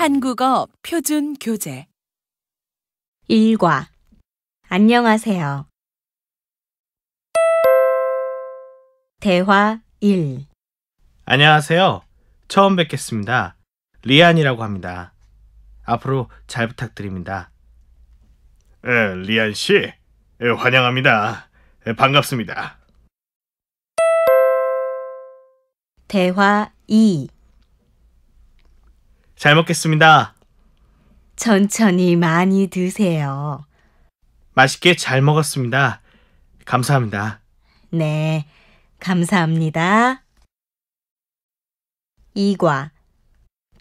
한국어 표준 교재 일과 안녕하세요. 대화 1. 안녕하세요. 처음 뵙겠습니다. 리안이라고 합니다. 앞으로 잘 부탁드립니다. 리안 씨, 환영합니다. 반갑습니다. 대화 2. 잘 먹겠습니다. 천천히 많이 드세요. 맛있게 잘 먹었습니다. 감사합니다. 네, 감사합니다. 2과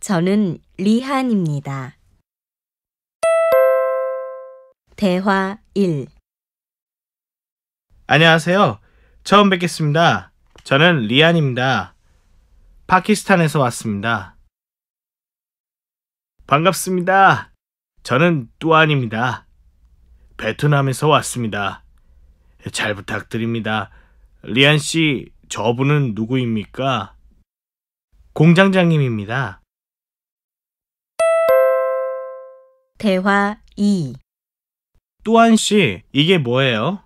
저는 리한입니다. 대화 1. 안녕하세요. 처음 뵙겠습니다. 저는 리안입니다. 파키스탄에서 왔습니다. 반갑습니다. 저는 뚜안입니다. 베트남에서 왔습니다. 잘 부탁드립니다. 리안 씨, 저분은 누구입니까? 공장장님입니다. 대화 2. 뚜안 씨, 이게 뭐예요?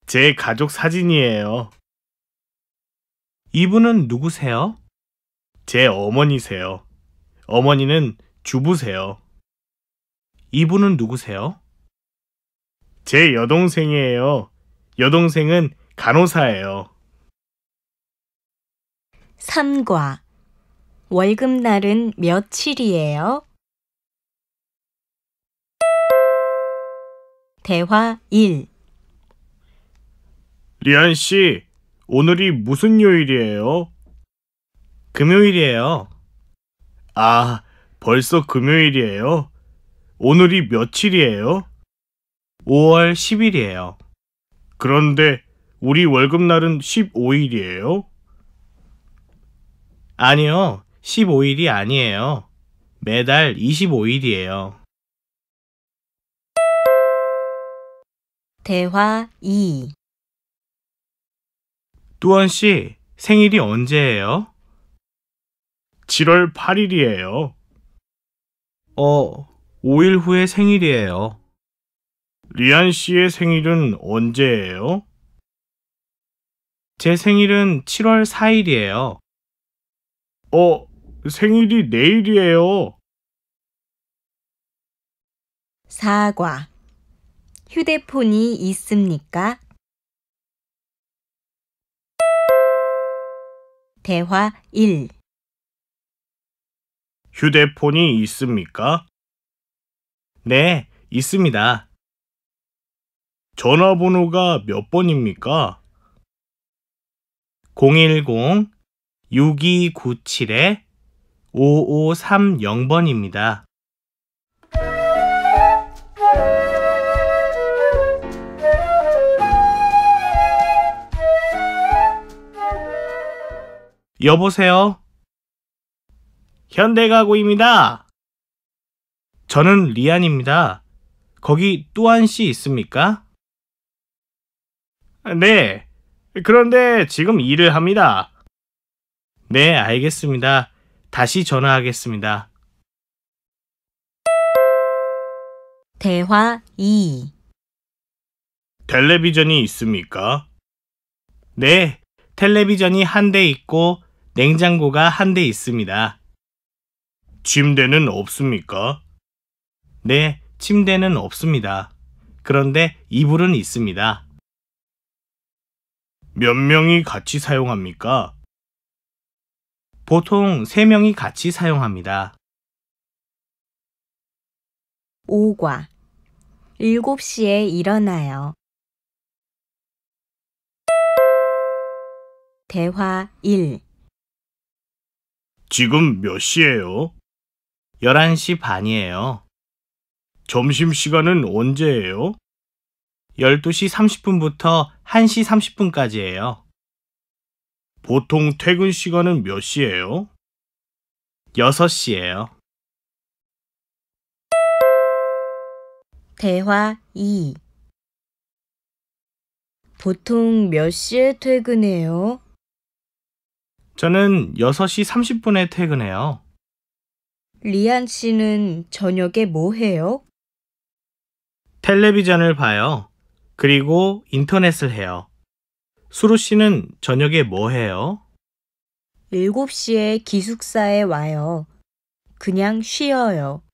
제 가족 사진이에요. 이분은 누구세요? 제 어머니세요. 어머니는 주부세요. 이분은 누구세요? 제 여동생이에요. 여동생은 간호사예요. 3과 월급날은 며칠이에요? 대화 1. 리안 씨, 오늘이 무슨 요일이에요? 금요일이에요. 아, 벌써 금요일이에요? 오늘이 며칠이에요? 5월 10일이에요. 그런데 우리 월급날은 15일이에요? 아니요, 15일이 아니에요. 매달 25일이에요. 대화 2. 뚜원 씨, 생일이 언제예요? 7월 8일이에요. 5일 후에 생일이에요. 리안 씨의 생일은 언제예요? 제 생일은 7월 4일이에요. 생일이 내일이에요. 4과 휴대폰이 있습니까? 대화 1. 휴대폰이 있습니까? 네, 있습니다. 전화번호가 몇 번입니까? 010-6297-5530번입니다. 여보세요? 현대가구입니다. 저는 리안입니다. 거기 뚜안 씨 있습니까? 네, 그런데 지금 일을 합니다. 네, 알겠습니다. 다시 전화하겠습니다. 대화 2. 텔레비전이 있습니까? 네, 텔레비전이 한 대 있고 냉장고가 한 대 있습니다. 침대는 없습니까? 네, 침대는 없습니다. 그런데 이불은 있습니다. 몇 명이 같이 사용합니까? 보통 3명이 같이 사용합니다. 5과 7시에 일어나요. 대화 1. 지금 몇 시예요? 11시 반이에요. 점심시간은 언제예요? 12시 30분부터 1시 30분까지예요. 보통 퇴근 시간은 몇 시예요? 6시예요. 대화 2. 보통 몇 시에 퇴근해요? 저는 6시 30분에 퇴근해요. 리안 씨는 저녁에 뭐 해요? 텔레비전을 봐요. 그리고 인터넷을 해요. 수루 씨는 저녁에 뭐 해요? 7시에 기숙사에 와요. 그냥 쉬어요.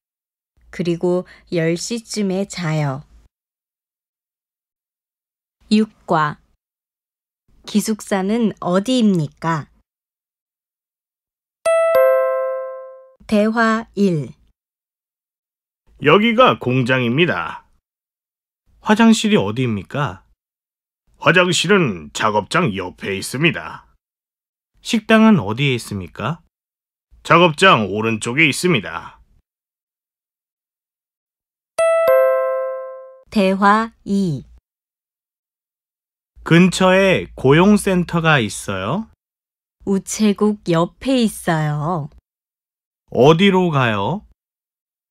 그리고 10시쯤에 자요. 6과 기숙사는 어디입니까? 대화 1. 여기가 공장입니다. 화장실이 어디입니까? 화장실은 작업장 옆에 있습니다. 식당은 어디에 있습니까? 작업장 오른쪽에 있습니다. 대화 2. 근처에 고용센터가 있어요. 우체국 옆에 있어요. 어디로 가요?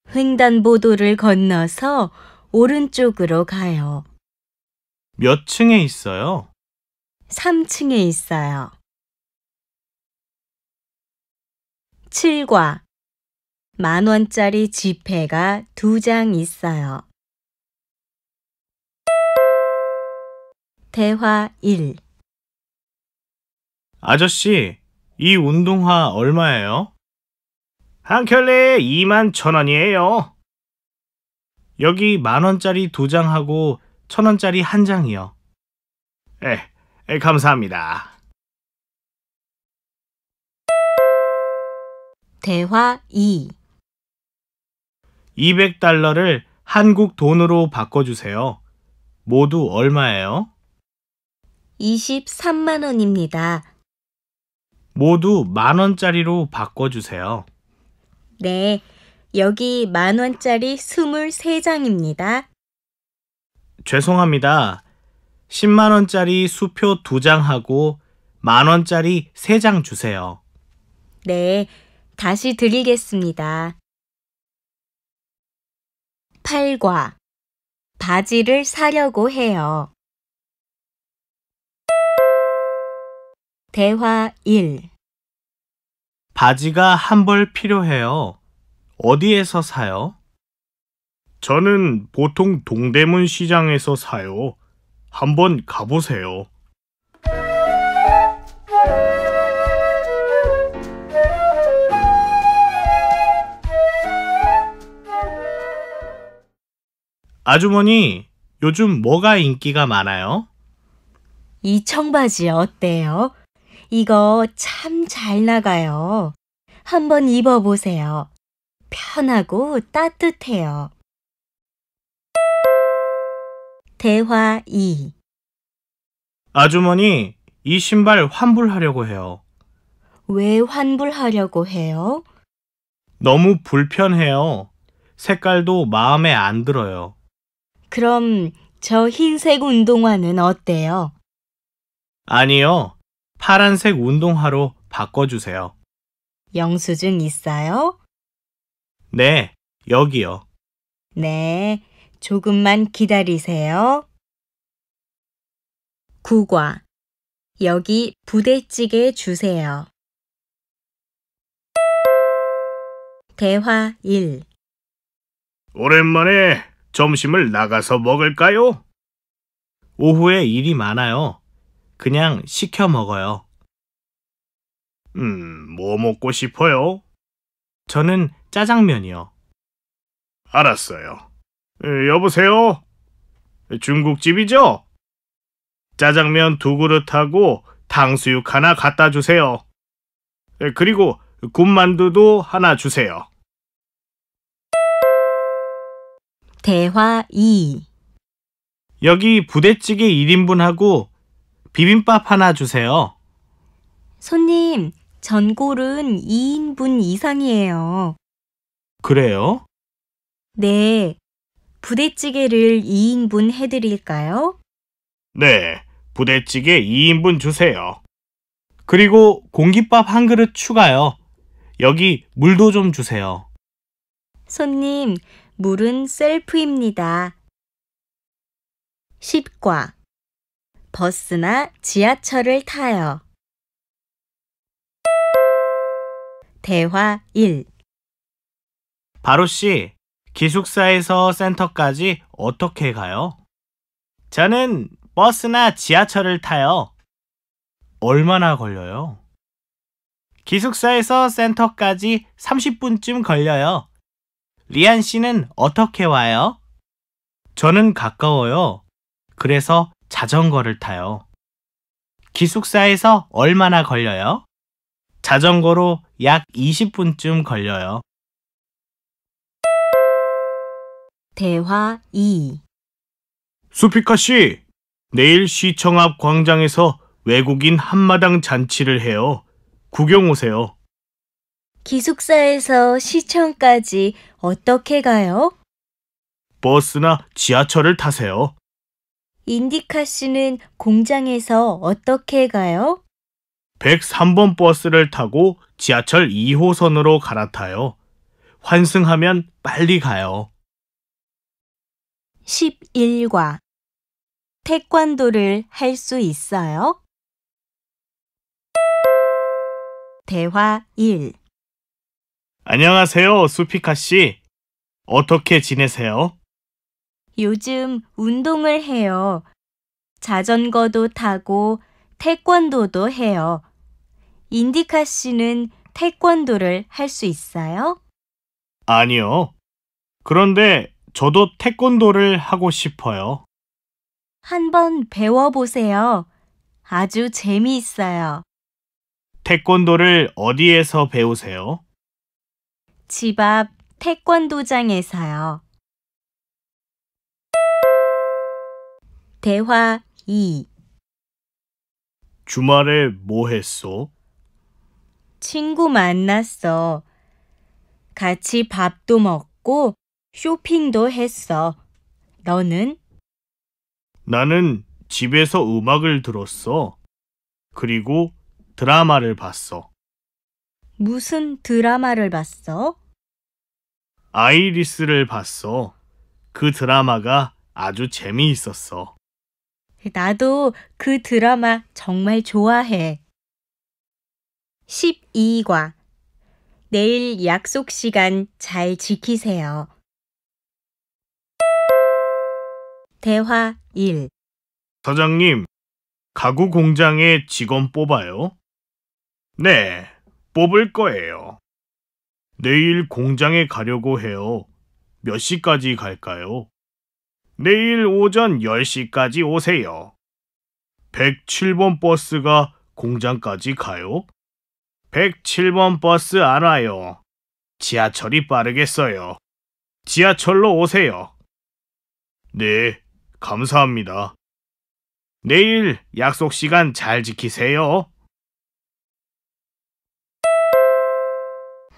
횡단보도를 건너서 오른쪽으로 가요. 몇 층에 있어요? 3층에 있어요. 7과 10,000원짜리 지폐가 2장 있어요. 대화 1. 아저씨, 이 운동화 얼마예요? 한 켤레에 21,000원이에요. 여기 10,000원짜리 2장하고 1,000원짜리 1장이요. 감사합니다. 대화 2. 200달러를 한국 돈으로 바꿔주세요. 모두 얼마예요? 23만 원입니다. 모두 10,000원짜리로 바꿔주세요. 네, 여기 10,000원짜리 23장입니다. 죄송합니다. 10만원짜리 수표 2장하고 10,000원짜리 3장 주세요. 네, 다시 드리겠습니다. 8과 바지를 사려고 해요. 대화 1. 바지가 한 벌 필요해요. 어디에서 사요? 저는 보통 동대문 시장에서 사요. 한번 가보세요. 아주머니, 요즘 뭐가 인기가 많아요? 이 청바지 어때요? 이거 참 잘 나가요. 한번 입어보세요. 편하고 따뜻해요. 대화 2. 아주머니, 이 신발 환불하려고 해요. 왜 환불하려고 해요? 너무 불편해요. 색깔도 마음에 안 들어요. 그럼 저 흰색 운동화는 어때요? 아니요. 파란색 운동화로 바꿔주세요. 영수증 있어요? 네, 여기요. 네, 조금만 기다리세요. 9과 여기 부대찌개 주세요. 대화 1. 오랜만에 점심을 나가서 먹을까요? 오후에 일이 많아요. 그냥 시켜 먹어요. 뭐 먹고 싶어요? 저는 짜장면이요. 알았어요. 여보세요? 중국집이죠? 짜장면 2그릇하고 탕수육 하나 갖다 주세요. 그리고 군만두도 하나 주세요. 대화 2. 여기 부대찌개 1인분하고 비빔밥 하나 주세요. 손님, 전골은 2인분 이상이에요. 그래요? 네, 부대찌개를 2인분 해드릴까요? 네, 부대찌개 2인분 주세요. 그리고 공깃밥 한 그릇 추가요. 여기 물도 좀 주세요. 손님, 물은 셀프입니다. 10과 버스나 지하철을 타요. 대화 1. 바로 씨, 기숙사에서 센터까지 어떻게 가요? 저는 버스나 지하철을 타요. 얼마나 걸려요? 기숙사에서 센터까지 30분쯤 걸려요. 리안 씨는 어떻게 와요? 저는 가까워요. 그래서 자전거를 타요. 기숙사에서 얼마나 걸려요? 자전거로 약 20분쯤 걸려요. 대화 2. 수피카 씨, 내일 시청 앞 광장에서 외국인 한마당 잔치를 해요. 구경 오세요. 기숙사에서 시청까지 어떻게 가요? 버스나 지하철을 타세요. 인디카 씨는 공장에서 어떻게 가요? 103번 버스를 타고 지하철 2호선으로 갈아타요. 환승하면 빨리 가요. 11과 태권도를 할 수 있어요? 대화 1. 안녕하세요, 수피카 씨. 어떻게 지내세요? 요즘 운동을 해요. 자전거도 타고 태권도도 해요. 인디카 씨는 태권도를 할 수 있어요? 아니요. 그런데 저도 태권도를 하고 싶어요. 한번 배워보세요. 아주 재미있어요. 태권도를 어디에서 배우세요? 집 앞 태권도장에서요. 대화 2. 주말에 뭐 했어? 친구 만났어. 같이 밥도 먹고 쇼핑도 했어. 너는? 나는 집에서 음악을 들었어. 그리고 드라마를 봤어. 무슨 드라마를 봤어? 아이리스를 봤어. 그 드라마가 아주 재미있었어. 나도 그 드라마 정말 좋아해. 12과 내일 약속 시간 잘 지키세요. 대화 1. 사장님, 가구 공장에 직원 뽑아요? 네, 뽑을 거예요. 내일 공장에 가려고 해요. 몇 시까지 갈까요? 내일 오전 10시까지 오세요. 107번 버스가 공장까지 가요? 107번 버스 안 와요. 지하철이 빠르겠어요. 지하철로 오세요. 네, 감사합니다. 내일 약속 시간 잘 지키세요.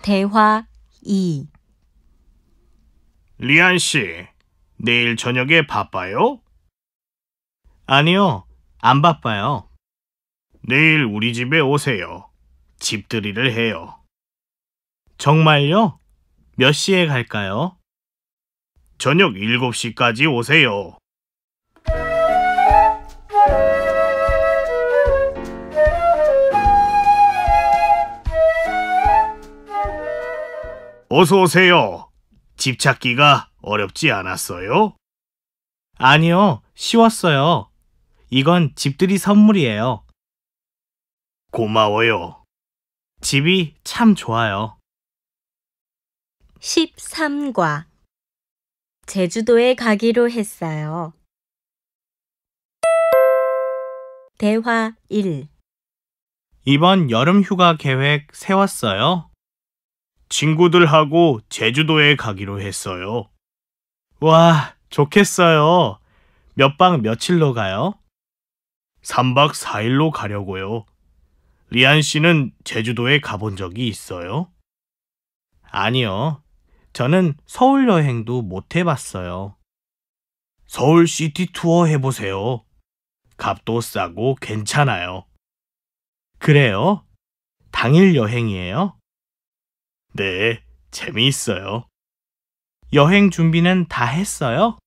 대화 2. 리안 씨, 내일 저녁에 바빠요? 아니요, 안 바빠요. 내일 우리 집에 오세요. 집들이를 해요. 정말요? 몇 시에 갈까요? 저녁 7시까지 오세요. 어서 오세요. 집 찾기가 어렵지 않았어요? 아니요, 쉬웠어요. 이건 집들이 선물이에요. 고마워요. 집이 참 좋아요. 13과 제주도에 가기로 했어요. 대화 1. 이번 여름 휴가 계획 세웠어요? 친구들하고 제주도에 가기로 했어요. 와, 좋겠어요. 몇 박 며칠로 가요? 3박 4일로 가려고요. 리안 씨는 제주도에 가본 적이 있어요? 아니요. 저는 서울 여행도 못 해봤어요. 서울 시티 투어 해보세요. 값도 싸고 괜찮아요. 그래요? 당일 여행이에요? 네, 재미있어요. 여행 준비는 다 했어요?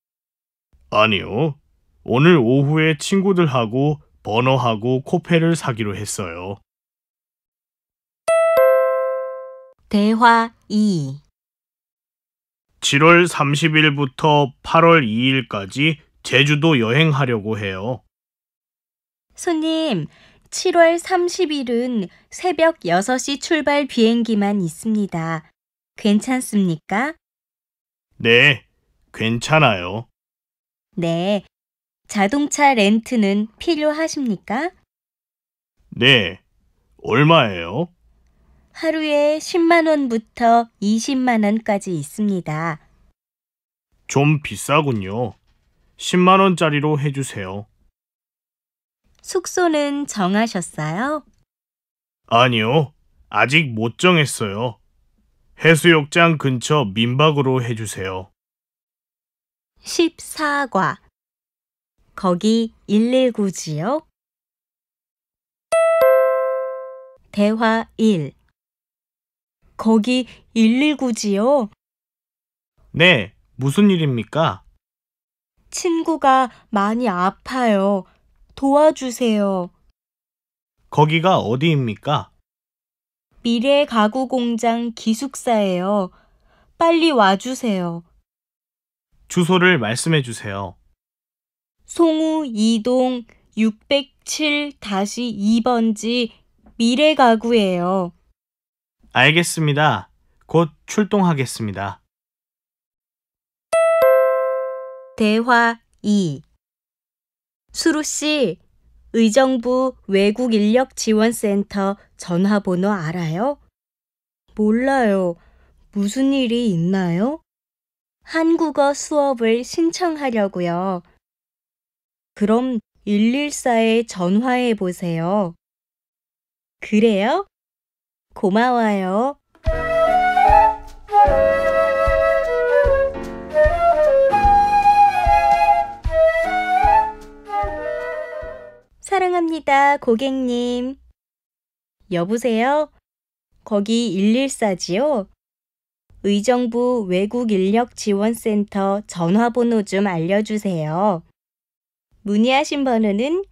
아니요. 오늘 오후에 친구들하고 버너하고 코페를 사기로 했어요. 대화 2. 7월 30일부터 8월 2일까지 제주도 여행하려고 해요. 손님, 7월 30일은 새벽 6시 출발 비행기만 있습니다. 괜찮습니까? 네, 괜찮아요. 네. 자동차 렌트는 필요하십니까? 네, 얼마예요? 하루에 10만 원부터 20만 원까지 있습니다. 좀 비싸군요. 10만 원짜리로 해주세요. 숙소는 정하셨어요? 아니요, 아직 못 정했어요. 해수욕장 근처 민박으로 해주세요. 14과. 거기 119지요? 대화 1. 거기 119지요? 네, 무슨 일입니까? 친구가 많이 아파요. 도와주세요. 거기가 어디입니까? 미래 가구 공장 기숙사예요. 빨리 와주세요. 주소를 말씀해 주세요. 송우 2동 607-2번지 미래 가구예요. 알겠습니다. 곧 출동하겠습니다. 대화 2. 수루 씨, 의정부 외국인력지원센터 전화번호 알아요? 몰라요. 무슨 일이 있나요? 한국어 수업을 신청하려고요. 그럼 114에 전화해 보세요. 그래요? 고마워요. 사랑합니다, 고객님. 여보세요? 거기 114지요? 의정부 외국인력지원센터 전화번호 좀 알려주세요. 문의하신 번호는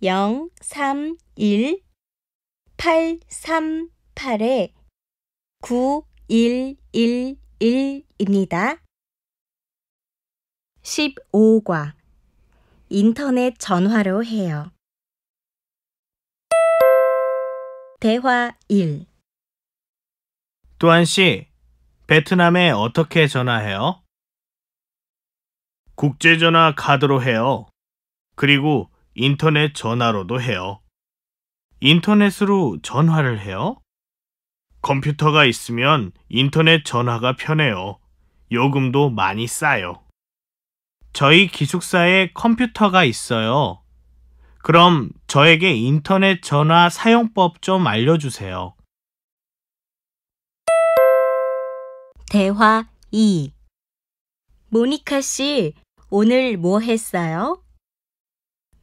031-838-9111입니다. 15과. 인터넷 전화로 해요. 대화 1. 또한 씨, 베트남에 어떻게 전화해요? 국제전화 카드로 해요. 그리고 인터넷 전화로도 해요. 인터넷으로 전화를 해요? 컴퓨터가 있으면 인터넷 전화가 편해요. 요금도 많이 싸요. 저희 기숙사에 컴퓨터가 있어요. 그럼 저에게 인터넷 전화 사용법 좀 알려주세요. 대화 2. 모니카 씨, 오늘 뭐 했어요?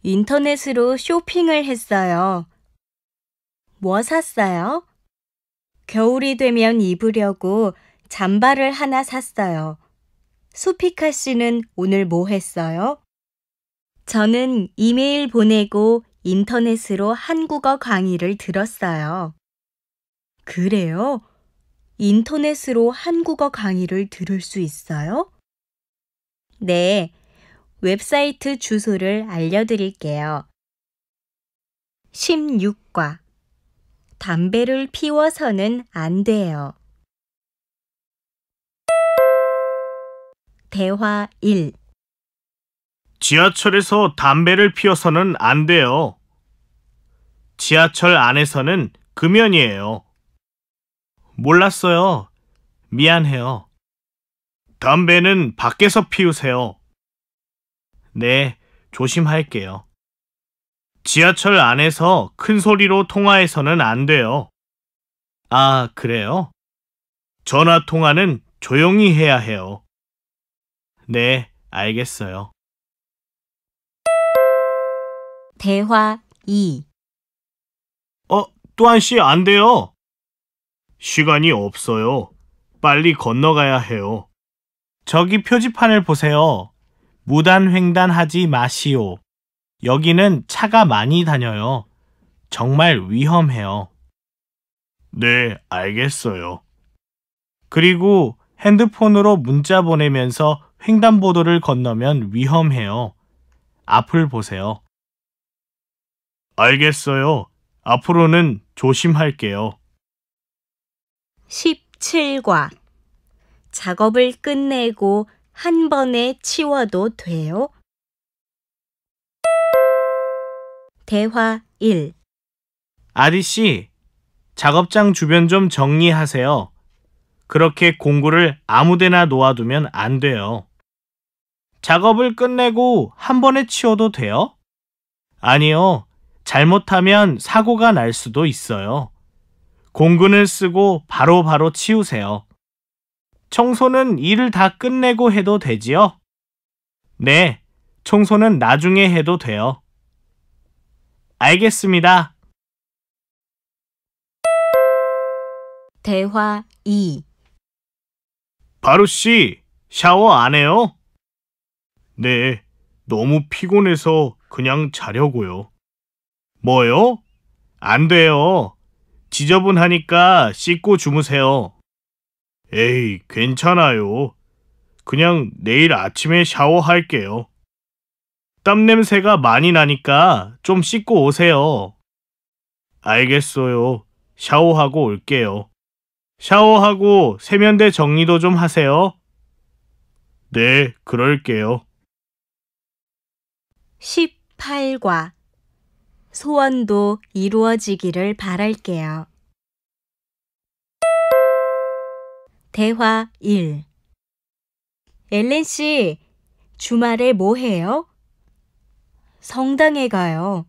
인터넷으로 쇼핑을 했어요. 뭐 샀어요? 겨울이 되면 입으려고 잠바를 하나 샀어요. 수피카 씨는 오늘 뭐 했어요? 저는 이메일 보내고 인터넷으로 한국어 강의를 들었어요. 그래요? 인터넷으로 한국어 강의를 들을 수 있어요? 네, 웹사이트 주소를 알려드릴게요. 16과. 담배를 피워서는 안 돼요. 대화 1. 지하철에서 담배를 피워서는 안 돼요. 지하철 안에서는 금연이에요. 몰랐어요. 미안해요. 담배는 밖에서 피우세요. 네, 조심할게요. 지하철 안에서 큰 소리로 통화해서는 안 돼요. 아, 그래요? 전화 통화는 조용히 해야 해요. 네, 알겠어요. 대화 2. 또한 씨 안 돼요. 시간이 없어요. 빨리 건너가야 해요. 저기 표지판을 보세요. 무단횡단하지 마시오. 여기는 차가 많이 다녀요. 정말 위험해요. 네, 알겠어요. 그리고 핸드폰으로 문자 보내면서 횡단보도를 건너면 위험해요. 앞을 보세요. 알겠어요. 앞으로는 조심할게요. 17과 작업을 끝내고 한 번에 치워도 돼요? 대화 1. 아디씨, 작업장 주변 좀 정리하세요. 그렇게 공구를 아무데나 놓아두면 안 돼요. 작업을 끝내고 한 번에 치워도 돼요? 아니요. 잘못하면 사고가 날 수도 있어요. 공구는 쓰고 바로바로 치우세요. 청소는 일을 다 끝내고 해도 되지요? 네, 청소는 나중에 해도 돼요. 알겠습니다. 대화 2. 바루씨, 샤워 안 해요? 네, 너무 피곤해서 그냥 자려고요. 뭐요? 안 돼요. 지저분하니까 씻고 주무세요. 에이, 괜찮아요. 그냥 내일 아침에 샤워할게요. 땀 냄새가 많이 나니까 좀 씻고 오세요. 알겠어요. 샤워하고 올게요. 샤워하고 세면대 정리도 좀 하세요. 네, 그럴게요. 18과 소원도 이루어지기를 바랄게요. 대화 1. 엘렌 씨, 주말에 뭐 해요? 성당에 가요.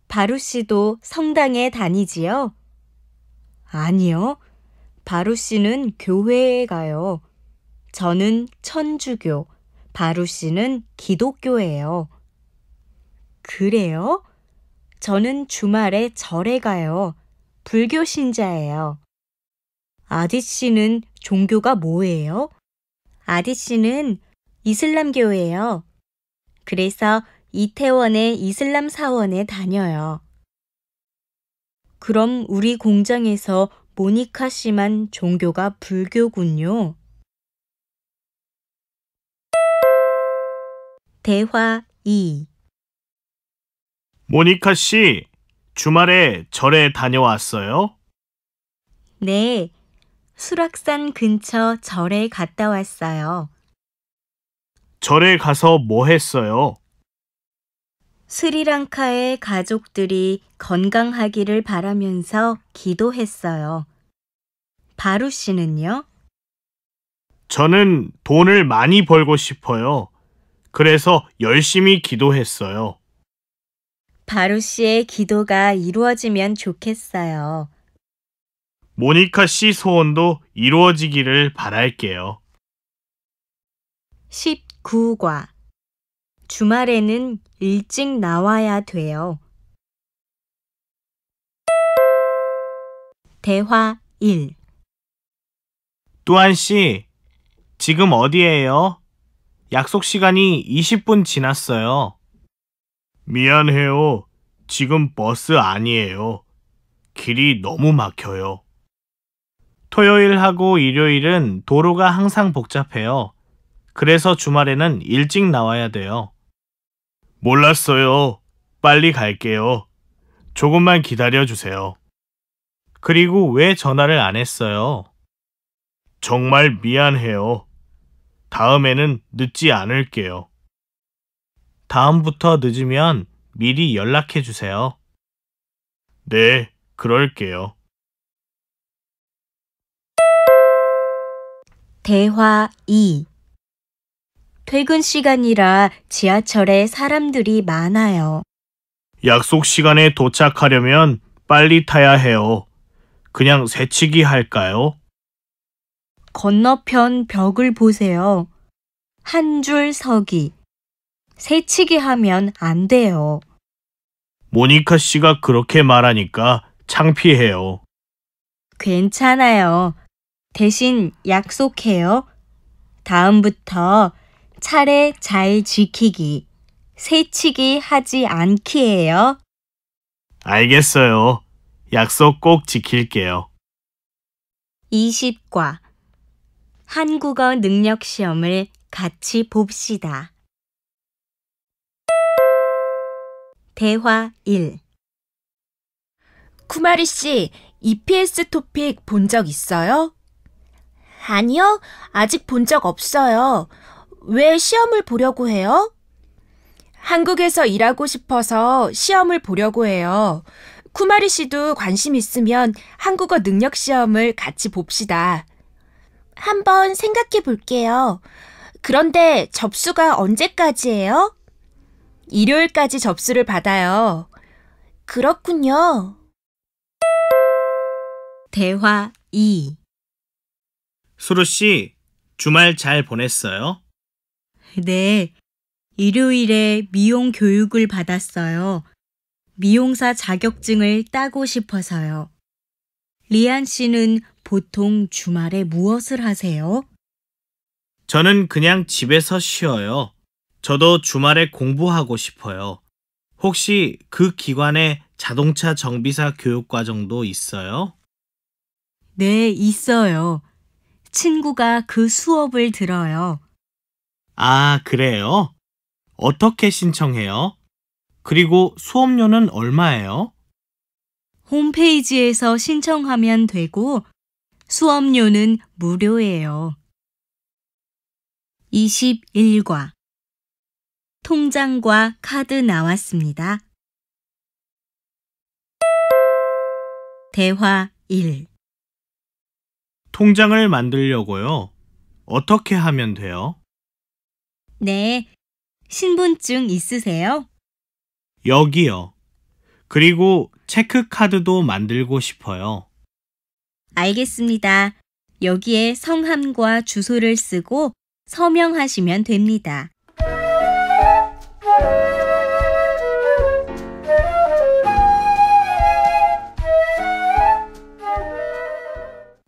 바루 씨도 성당에 다니지요? 아니요. 바루 씨는 교회에 가요. 저는 천주교, 바루 씨는 기독교예요. 그래요? 저는 주말에 절에 가요. 불교 신자예요. 아디 씨는 종교가 뭐예요? 아디 씨는 이슬람교예요. 그래서 이태원의 이슬람 사원에 다녀요. 그럼 우리 공장에서 모니카 씨만 종교가 불교군요. 대화 2. 모니카 씨, 주말에 절에 다녀왔어요? 네, 수락산 근처 절에 갔다 왔어요. 절에 가서 뭐 했어요? 스리랑카의 가족들이 건강하기를 바라면서 기도했어요. 바루 씨는요? 저는 돈을 많이 벌고 싶어요. 그래서 열심히 기도했어요. 바루 씨의 기도가 이루어지면 좋겠어요. 모니카 씨 소원도 이루어지기를 바랄게요. 19과 주말에는 일찍 나와야 돼요. 대화 1. 뚜안 씨, 지금 어디예요? 약속 시간이 20분 지났어요. 미안해요. 지금 버스 아니에요. 길이 너무 막혀요. 토요일하고 일요일은 도로가 항상 복잡해요. 그래서 주말에는 일찍 나와야 돼요. 몰랐어요. 빨리 갈게요. 조금만 기다려주세요. 그리고 왜 전화를 안 했어요? 정말 미안해요. 다음에는 늦지 않을게요. 다음부터 늦으면 미리 연락해 주세요. 네, 그럴게요. 대화 2. 퇴근 시간이라 지하철에 사람들이 많아요. 약속 시간에 도착하려면 빨리 타야 해요. 그냥 새치기 할까요? 건너편 벽을 보세요. 한 줄 서기. 새치기 하면 안 돼요. 모니카 씨가 그렇게 말하니까 창피해요. 괜찮아요. 대신 약속해요. 다음부터 차례 잘 지키기, 새치기 하지 않기예요. 알겠어요. 약속 꼭 지킬게요. 20과 한국어 능력 시험을 같이 봅시다. 대화 1. 쿠마리 씨, EPS 토픽 본 적 있어요? 아니요, 아직 본 적 없어요. 왜 시험을 보려고 해요? 한국에서 일하고 싶어서 시험을 보려고 해요. 쿠마리 씨도 관심 있으면 한국어 능력 시험을 같이 봅시다. 한번 생각해 볼게요. 그런데 접수가 언제까지예요? 일요일까지 접수를 받아요. 그렇군요. 대화 2. 수루 씨, 주말 잘 보냈어요? 네, 일요일에 미용 교육을 받았어요. 미용사 자격증을 따고 싶어서요. 리안 씨는 보통 주말에 무엇을 하세요? 저는 그냥 집에서 쉬어요. 저도 주말에 공부하고 싶어요. 혹시 그 기관에 자동차 정비사 교육과정도 있어요? 네, 있어요. 친구가 그 수업을 들어요. 아, 그래요? 어떻게 신청해요? 그리고 수업료는 얼마예요? 홈페이지에서 신청하면 되고 수업료는 무료예요. 21과 통장과 카드 나왔습니다. 대화 1. 통장을 만들려고요. 어떻게 하면 돼요? 네, 신분증 있으세요? 여기요. 그리고 체크카드도 만들고 싶어요. 알겠습니다. 여기에 성함과 주소를 쓰고 서명하시면 됩니다.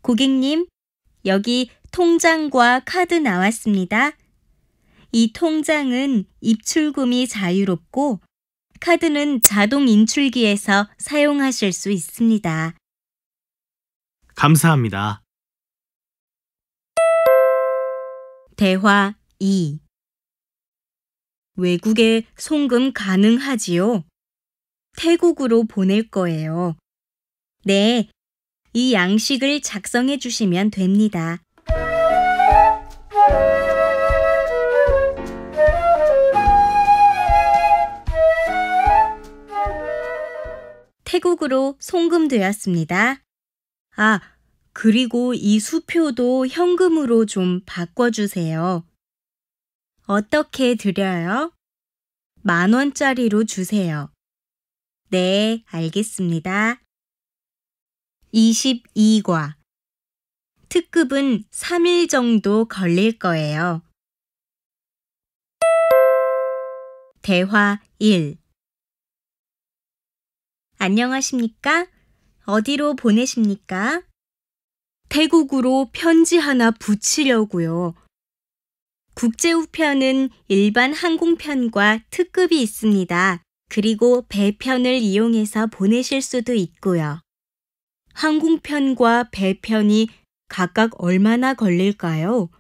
고객님, 여기 통장과 카드 나왔습니다. 이 통장은 입출금이 자유롭고 카드는 자동 인출기에서 사용하실 수 있습니다. 감사합니다. 대화 2. 외국에 송금 가능하지요? 태국으로 보낼 거예요. 네, 이 양식을 작성해 주시면 됩니다. 태국으로 송금되었습니다. 아, 그리고 이 수표도 현금으로 좀 바꿔주세요. 어떻게 드려요? 10,000원짜리로 주세요. 네, 알겠습니다. 22과 특급은 3일 정도 걸릴 거예요. 대화 1. 안녕하십니까? 어디로 보내십니까? 태국으로 편지 하나 붙이려고요. 국제우편은 일반 항공편과 특급이 있습니다. 그리고 배편을 이용해서 보내실 수도 있고요. 항공편과 배편이 각각 얼마나 걸릴까요?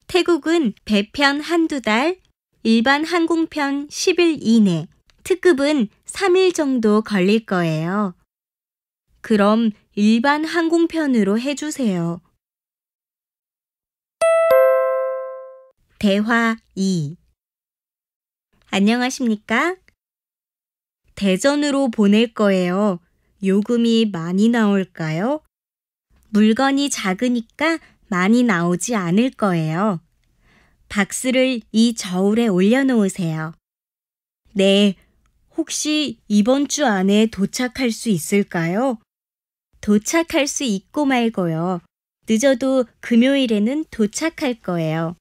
태국은 배편 한두 달, 일반 항공편 10일 이내, 특급은 3일 정도 걸릴 거예요. 그럼 일반 항공편으로 해주세요. 대화 2. 안녕하십니까? 대전으로 보낼 거예요. 요금이 많이 나올까요? 물건이 작으니까 많이 나오지 않을 거예요. 박스를 이 저울에 올려놓으세요. 네, 혹시 이번 주 안에 도착할 수 있을까요? 도착할 수 있고 말고요. 늦어도 금요일에는 도착할 거예요.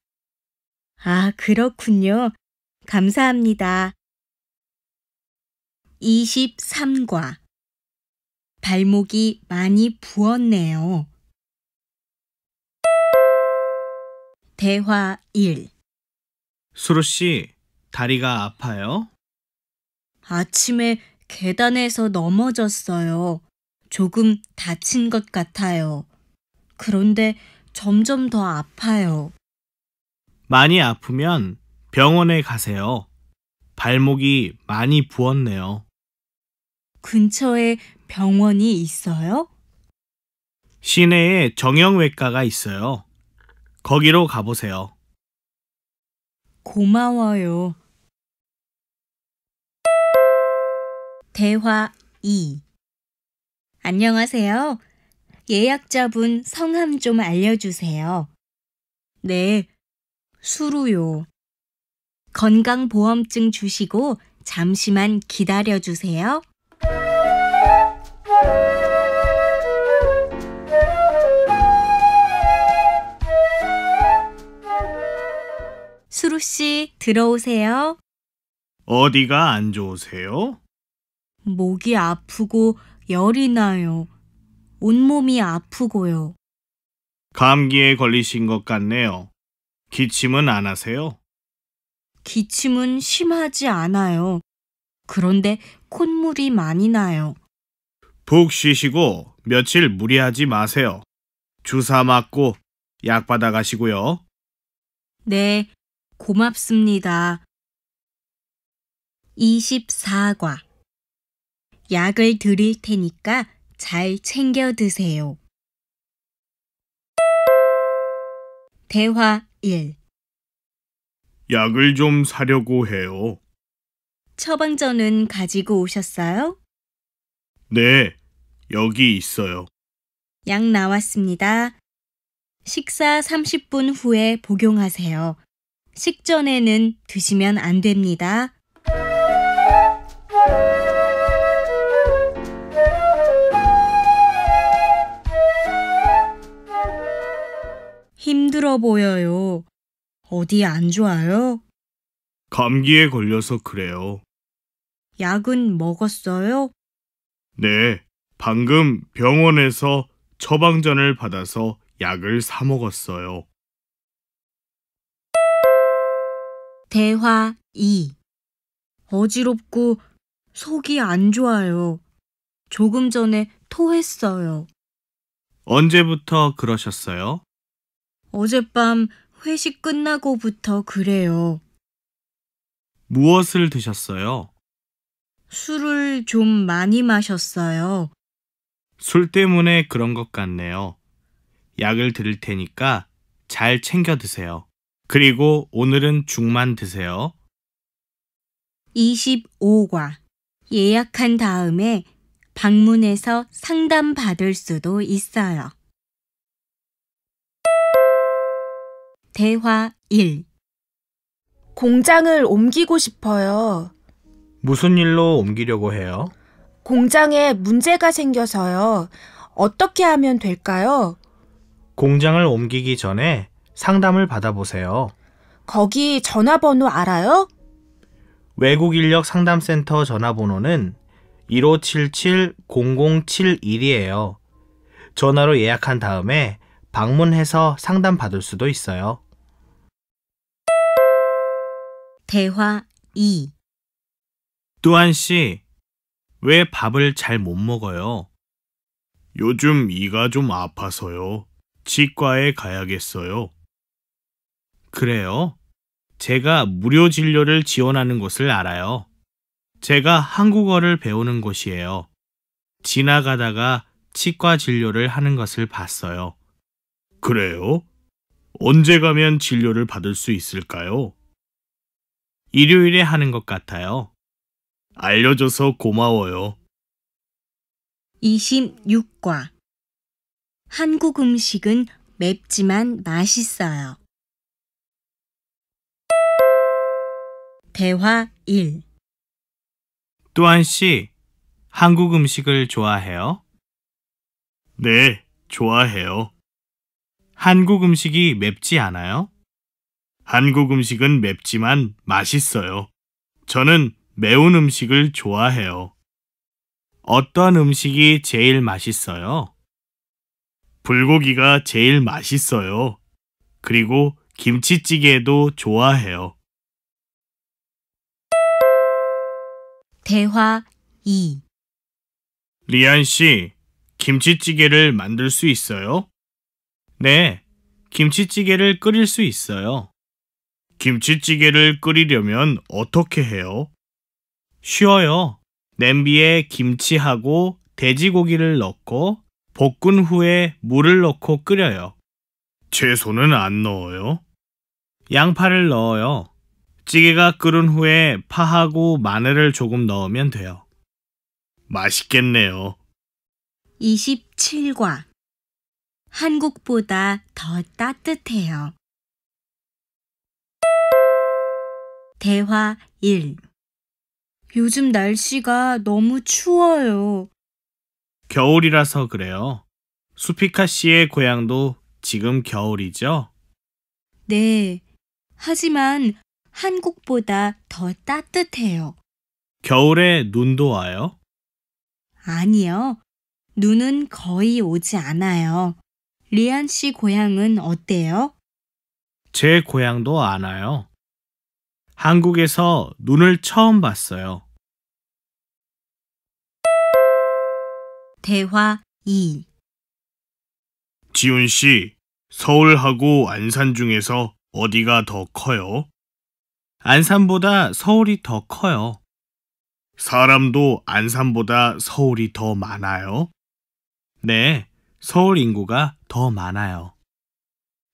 아, 그렇군요. 감사합니다. 23과 발목이 많이 부었네요. 대화 1. 수루 씨, 다리가 아파요? 아침에 계단에서 넘어졌어요. 조금 다친 것 같아요. 그런데 점점 더 아파요. 많이 아프면 병원에 가세요. 발목이 많이 부었네요. 근처에 병원이 있어요? 시내에 정형외과가 있어요. 거기로 가보세요. 고마워요. 대화 2. 안녕하세요. 예약자분 성함 좀 알려주세요. 네, 수루요. 건강보험증 주시고 잠시만 기다려주세요. 수루 씨, 들어오세요. 어디가 안 좋으세요? 목이 아프고 열이 나요. 온몸이 아프고요. 감기에 걸리신 것 같네요. 기침은 안 하세요? 기침은 심하지 않아요. 그런데 콧물이 많이 나요. 푹 쉬시고 며칠 무리하지 마세요. 주사 맞고 약 받아 가시고요. 네, 고맙습니다. 24과. 약을 드릴 테니까 잘 챙겨 드세요. 대화 1. 약을 좀 사려고 해요. 처방전은 가지고 오셨어요? 네, 여기 있어요. 약 나왔습니다. 식사 30분 후에 복용하세요. 식전에는 드시면 안 됩니다. 힘들어 보여요. 어디 안 좋아요? 감기에 걸려서 그래요. 약은 먹었어요? 네, 방금 병원에서 처방전을 받아서 약을 사 먹었어요. 대화 2. 어지럽고 속이 안 좋아요. 조금 전에 토했어요. 언제부터 그러셨어요? 어젯밤 회식 끝나고부터 그래요. 무엇을 드셨어요? 술을 좀 많이 마셨어요. 술 때문에 그런 것 같네요. 약을 드릴 테니까 잘 챙겨 드세요. 그리고 오늘은 죽만 드세요. 25과. 예약한 다음에 방문해서 상담 받을 수도 있어요. 대화 1. 공장을 옮기고 싶어요. 무슨 일로 옮기려고 해요? 공장에 문제가 생겨서요. 어떻게 하면 될까요? 공장을 옮기기 전에 상담을 받아보세요. 거기 전화번호 알아요? 외국 인력 상담센터 전화번호는 1577-0071이에요. 전화로 예약한 다음에 방문해서 상담 받을 수도 있어요. 대화 2. 뚜한 씨, 왜 밥을 잘 못 먹어요? 요즘 이가 좀 아파서요. 치과에 가야겠어요. 그래요? 제가 무료 진료를 지원하는 곳을 알아요. 제가 한국어를 배우는 곳이에요. 지나가다가 치과 진료를 하는 것을 봤어요. 그래요? 언제 가면 진료를 받을 수 있을까요? 일요일에 하는 것 같아요. 알려줘서 고마워요. 26과. 한국 음식은 맵지만 맛있어요. 대화 1. 뚜한 씨, 한국 음식을 좋아해요? 네, 좋아해요. 한국 음식이 맵지 않아요? 한국 음식은 맵지만 맛있어요. 저는 매운 음식을 좋아해요. 어떤 음식이 제일 맛있어요? 불고기가 제일 맛있어요. 그리고 김치찌개도 좋아해요. 대화 2. 리안 씨, 김치찌개를 만들 수 있어요? 네, 김치찌개를 끓일 수 있어요. 김치찌개를 끓이려면 어떻게 해요? 쉬워요. 냄비에 김치하고 돼지고기를 넣고 볶은 후에 물을 넣고 끓여요. 채소는 안 넣어요? 양파를 넣어요. 찌개가 끓은 후에 파하고 마늘을 조금 넣으면 돼요. 맛있겠네요. 27과 한국보다 더 따뜻해요. 대화 1. 요즘 날씨가 너무 추워요. 겨울이라서 그래요. 수피카 씨의 고향도 지금 겨울이죠? 네. 하지만 한국보다 더 따뜻해요. 겨울에 눈도 와요? 아니요. 눈은 거의 오지 않아요. 리안 씨 고향은 어때요? 제 고향도 안 와요. 한국에서 눈을 처음 봤어요. 대화 2. 지훈 씨, 서울하고 안산 중에서 어디가 더 커요? 안산보다 서울이 더 커요. 사람도 안산보다 서울이 더 많아요? 네, 서울 인구가 더 많아요.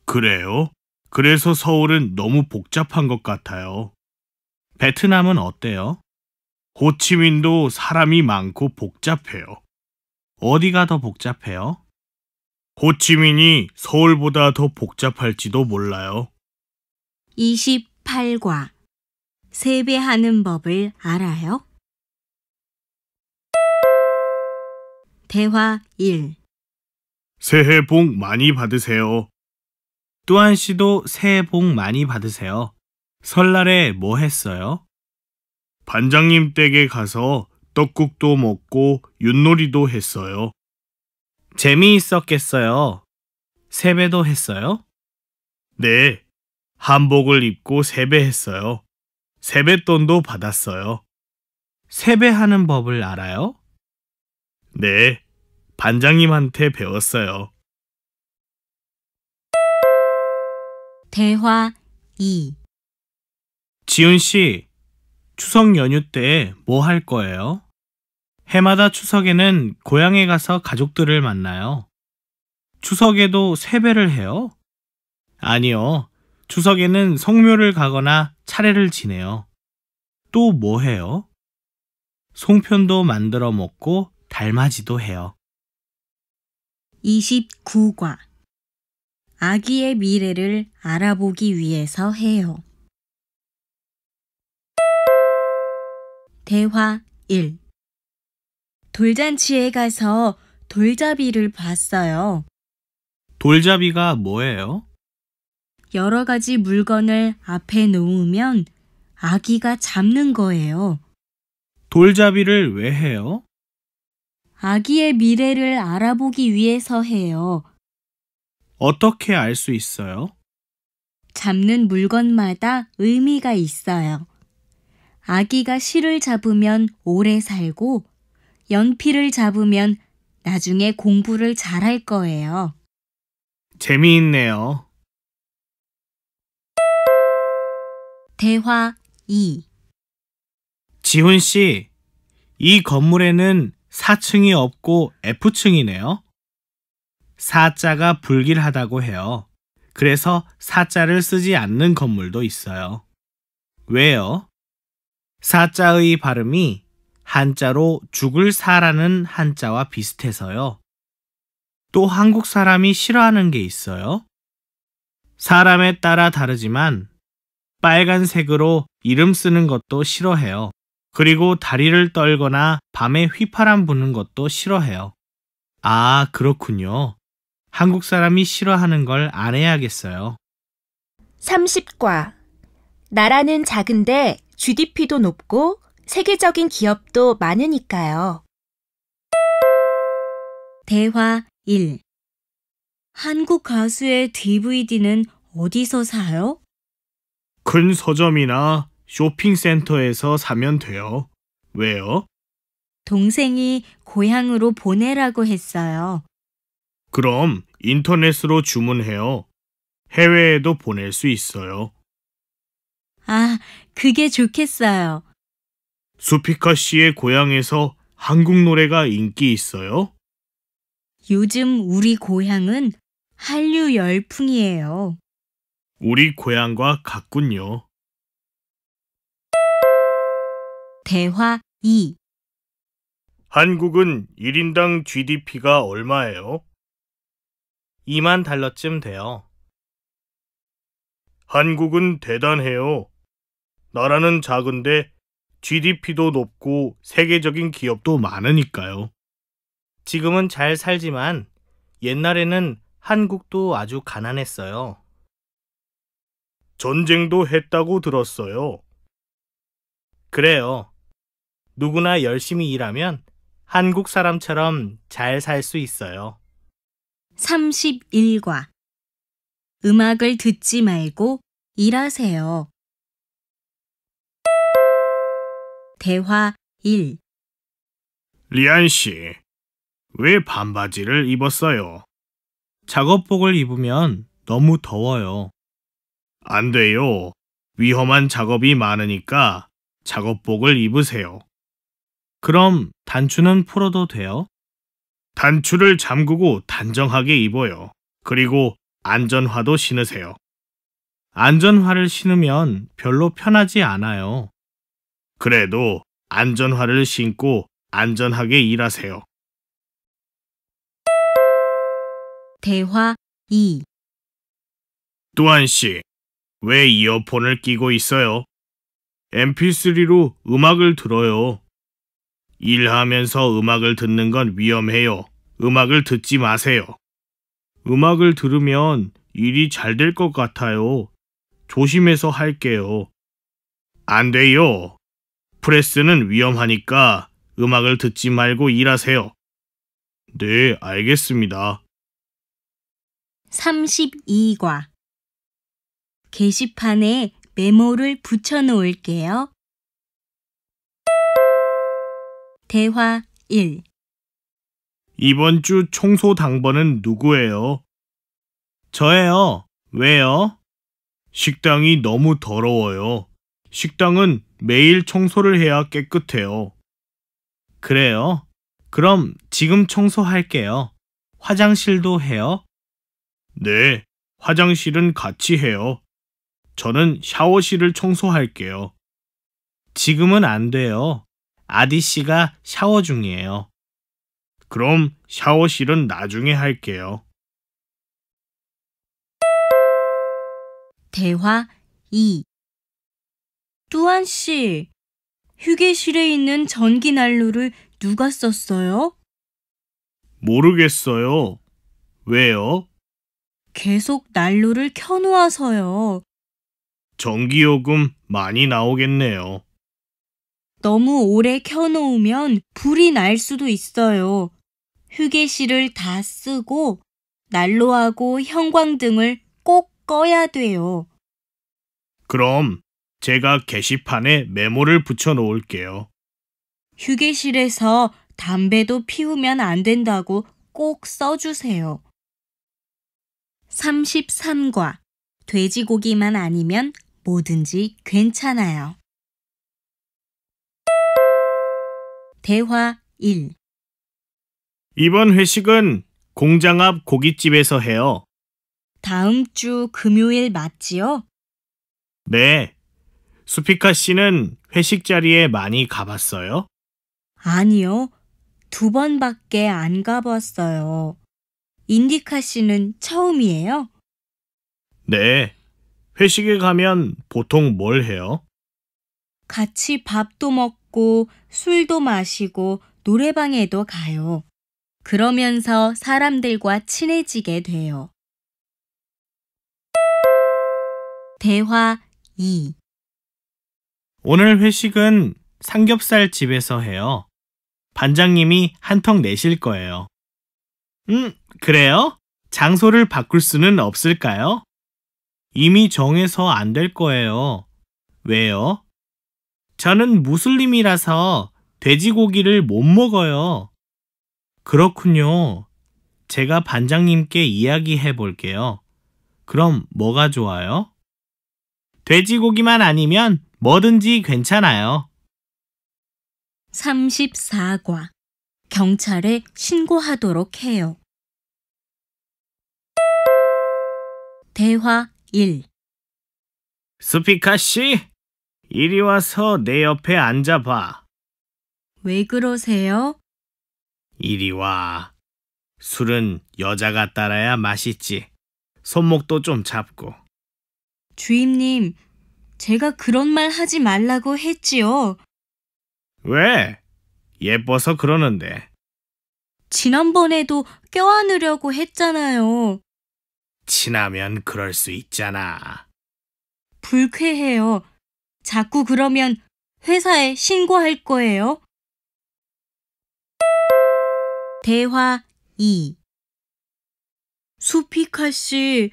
그래요? 그래서 서울은 너무 복잡한 것 같아요. 베트남은 어때요? 호치민도 사람이 많고 복잡해요. 어디가 더 복잡해요? 호치민이 서울보다 더 복잡할지도 몰라요. 28과 세배하는 법을 알아요? 대화 1. 새해 복 많이 받으세요. 뚜한 씨도 새해 복 많이 받으세요. 설날에 뭐 했어요? 반장님 댁에 가서 떡국도 먹고 윷놀이도 했어요. 재미있었겠어요. 세배도 했어요? 네, 한복을 입고 세배했어요. 세뱃돈도 받았어요. 세배하는 법을 알아요? 네, 반장님한테 배웠어요. 대화 2. 지훈 씨, 추석 연휴 때 뭐 할 거예요? 해마다 추석에는 고향에 가서 가족들을 만나요. 추석에도 세배를 해요? 아니요. 추석에는 성묘를 가거나 차례를 지내요. 또 뭐 해요? 송편도 만들어 먹고 달맞이도 해요. 29과 아기의 미래를 알아보기 위해서 해요. 대화 1. 돌잔치에 가서 돌잡이를 봤어요. 돌잡이가 뭐예요? 여러 가지 물건을 앞에 놓으면 아기가 잡는 거예요. 돌잡이를 왜 해요? 아기의 미래를 알아보기 위해서 해요. 어떻게 알 수 있어요? 잡는 물건마다 의미가 있어요. 아기가 실을 잡으면 오래 살고 연필을 잡으면 나중에 공부를 잘할 거예요. 재미있네요. 대화 2. 지훈 씨, 이 건물에는 4층이 없고 F층이네요. 4자가 불길하다고 해요. 그래서 4자를 쓰지 않는 건물도 있어요. 왜요? 4자의 발음이 한자로 죽을 사라는 한자와 비슷해서요. 또 한국 사람이 싫어하는 게 있어요. 사람에 따라 다르지만 빨간색으로 이름 쓰는 것도 싫어해요. 그리고 다리를 떨거나 밤에 휘파람 부는 것도 싫어해요. 아, 그렇군요. 한국 사람이 싫어하는 걸 안 해야겠어요. 30과 나라는 작은데 GDP도 높고 세계적인 기업도 많으니까요. 대화 1. 한국 가수의 DVD는 어디서 사요? 큰 서점이나 쇼핑센터에서 사면 돼요. 왜요? 동생이 고향으로 보내라고 했어요. 그럼 인터넷으로 주문해요. 해외에도 보낼 수 있어요. 아, 그게 좋겠어요. 수피카 씨의 고향에서 한국 노래가 인기 있어요? 요즘 우리 고향은 한류 열풍이에요. 우리 고향과 같군요. 대화 2. 한국은 1인당 GDP가 얼마예요? 2만 달러쯤 돼요. 한국은 대단해요. 나라는 작은데 GDP도 높고 세계적인 기업도 많으니까요. 지금은 잘 살지만 옛날에는 한국도 아주 가난했어요. 전쟁도 했다고 들었어요. 그래요. 누구나 열심히 일하면 한국 사람처럼 잘 살 수 있어요. 31과 음악을 듣지 말고 일하세요. 대화 1. 리안 씨, 왜 반바지를 입었어요? 작업복을 입으면 너무 더워요. 안 돼요. 위험한 작업이 많으니까 작업복을 입으세요. 그럼 단추는 풀어도 돼요? 단추를 잠그고 단정하게 입어요. 그리고 안전화도 신으세요. 안전화를 신으면 별로 편하지 않아요. 그래도 안전화를 신고 안전하게 일하세요. 대화 2. 뚜안 씨, 왜 이어폰을 끼고 있어요? MP3로 음악을 들어요. 일하면서 음악을 듣는 건 위험해요. 음악을 듣지 마세요. 음악을 들으면 일이 잘 될 것 같아요. 조심해서 할게요. 안 돼요. 프레스는 위험하니까 음악을 듣지 말고 일하세요. 네, 알겠습니다. 32과 게시판에 메모를 붙여 놓을게요. 대화 1. 이번 주 청소 당번은 누구예요? 저예요. 왜요? 식당이 너무 더러워요. 식당은 매일 청소를 해야 깨끗해요. 그래요? 그럼 지금 청소할게요. 화장실도 해요? 네, 화장실은 같이 해요. 저는 샤워실을 청소할게요. 지금은 안 돼요. 아디 씨가 샤워 중이에요. 그럼 샤워실은 나중에 할게요. 대화 2. 뚜안 씨, 휴게실에 있는 전기 난로를 누가 썼어요? 모르겠어요. 왜요? 계속 난로를 켜놓아서요. 전기요금 많이 나오겠네요. 너무 오래 켜놓으면 불이 날 수도 있어요. 휴게실을 다 쓰고 난로하고 형광등을 꼭 꺼야 돼요. 그럼 제가 게시판에 메모를 붙여 놓을게요. 휴게실에서 담배도 피우면 안 된다고 꼭 써주세요. 33과 돼지고기만 아니면 뭐든지 괜찮아요. 대화 1. 이번 회식은 공장 앞 고깃집에서 해요. 다음 주 금요일 맞지요? 네. 수피카 씨는 회식 자리에 많이 가봤어요? 아니요. 2번밖에 안 가봤어요. 인디카 씨는 처음이에요? 네. 회식에 가면 보통 뭘 해요? 같이 밥도 먹고 술도 마시고 노래방에도 가요. 그러면서 사람들과 친해지게 돼요. 대화 2. 오늘 회식은 삼겹살 집에서 해요. 반장님이 한턱 내실 거예요. 그래요? 장소를 바꿀 수는 없을까요? 이미 정해서 안 될 거예요. 왜요? 저는 무슬림이라서 돼지고기를 못 먹어요. 그렇군요. 제가 반장님께 이야기해 볼게요. 그럼 뭐가 좋아요? 돼지고기만 아니면 뭐든지 괜찮아요. 34과. 경찰에 신고하도록 해요. 대화 1. 스피카 씨, 이리 와서 내 옆에 앉아봐. 왜 그러세요? 이리 와. 술은 여자가 따라야 맛있지. 손목도 좀 잡고. 주임님, 제가 그런 말 하지 말라고 했지요. 왜? 예뻐서 그러는데. 지난번에도 껴안으려고 했잖아요. 친하면 그럴 수 있잖아. 불쾌해요. 자꾸 그러면 회사에 신고할 거예요. 대화 2. 수피카 씨,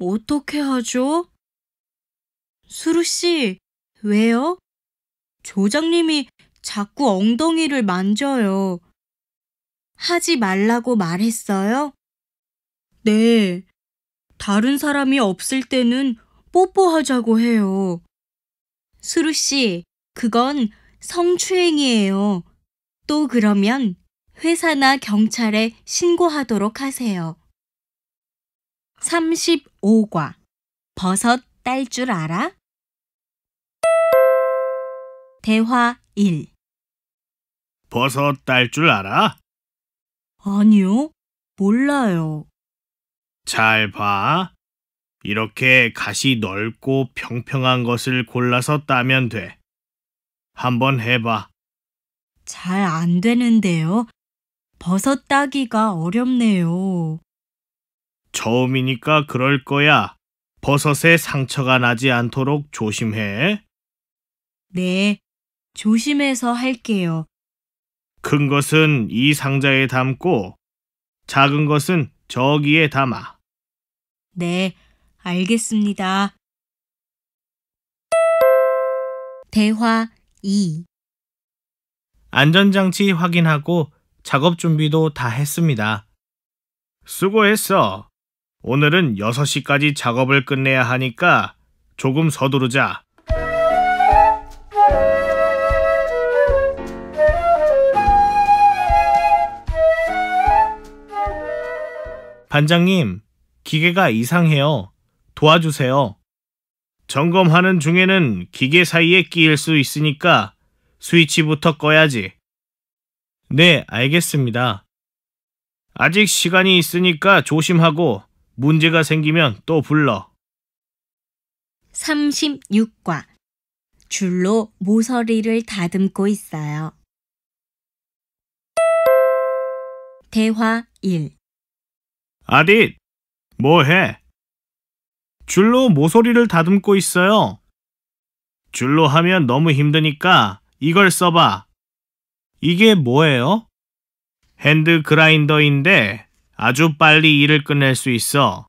어떻게 하죠? 수루 씨, 왜요? 조장님이 자꾸 엉덩이를 만져요. 하지 말라고 말했어요? 네. 다른 사람이 없을 때는 뽀뽀하자고 해요. 수루 씨, 그건 성추행이에요. 또 그러면 회사나 경찰에 신고하도록 하세요. 35과. 버섯 딸 줄 알아? 대화 1. 버섯 딸 줄 알아? 아니요, 몰라요. 잘 봐. 이렇게 가시 넓고 평평한 것을 골라서 따면 돼. 한번 해봐. 잘 안 되는데요. 버섯 따기가 어렵네요. 처음이니까 그럴 거야. 버섯에 상처가 나지 않도록 조심해. 네, 조심해서 할게요. 큰 것은 이 상자에 담고 작은 것은 저기에 담아. 네, 알겠습니다. 대화 2. 안전장치 확인하고 작업 준비도 다 했습니다. 수고했어. 오늘은 6시까지 작업을 끝내야 하니까 조금 서두르자. 반장님, 기계가 이상해요. 도와주세요. 점검하는 중에는 기계 사이에 끼일 수 있으니까 스위치부터 꺼야지. 네, 알겠습니다. 아직 시간이 있으니까 조심하고 문제가 생기면 또 불러. 36과. 줄로 모서리를 다듬고 있어요. 대화 1. 아딧, 뭐해? 줄로 모서리를 다듬고 있어요. 줄로 하면 너무 힘드니까 이걸 써봐. 이게 뭐예요? 핸드 그라인더인데 아주 빨리 일을 끝낼 수 있어.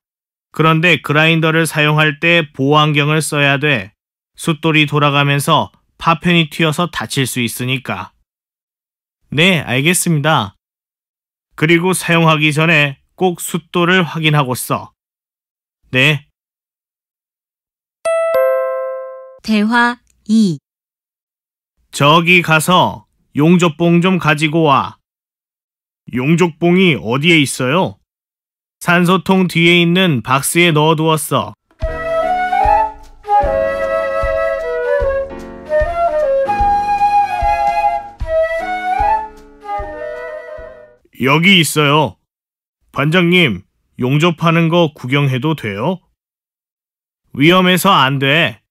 그런데 그라인더를 사용할 때 보호안경을 써야 돼. 숫돌이 돌아가면서 파편이 튀어서 다칠 수 있으니까. 네, 알겠습니다. 그리고 사용하기 전에 꼭 숫돌을 확인하고 써. 네. 대화 2. 저기 가서 용접봉 좀 가지고 와. 용접봉이 어디에 있어요? 산소통 뒤에 있는 박스에 넣어두었어. 여기 있어요. 반장님, 용접하는 거 구경해도 돼요? 위험해서 안 돼.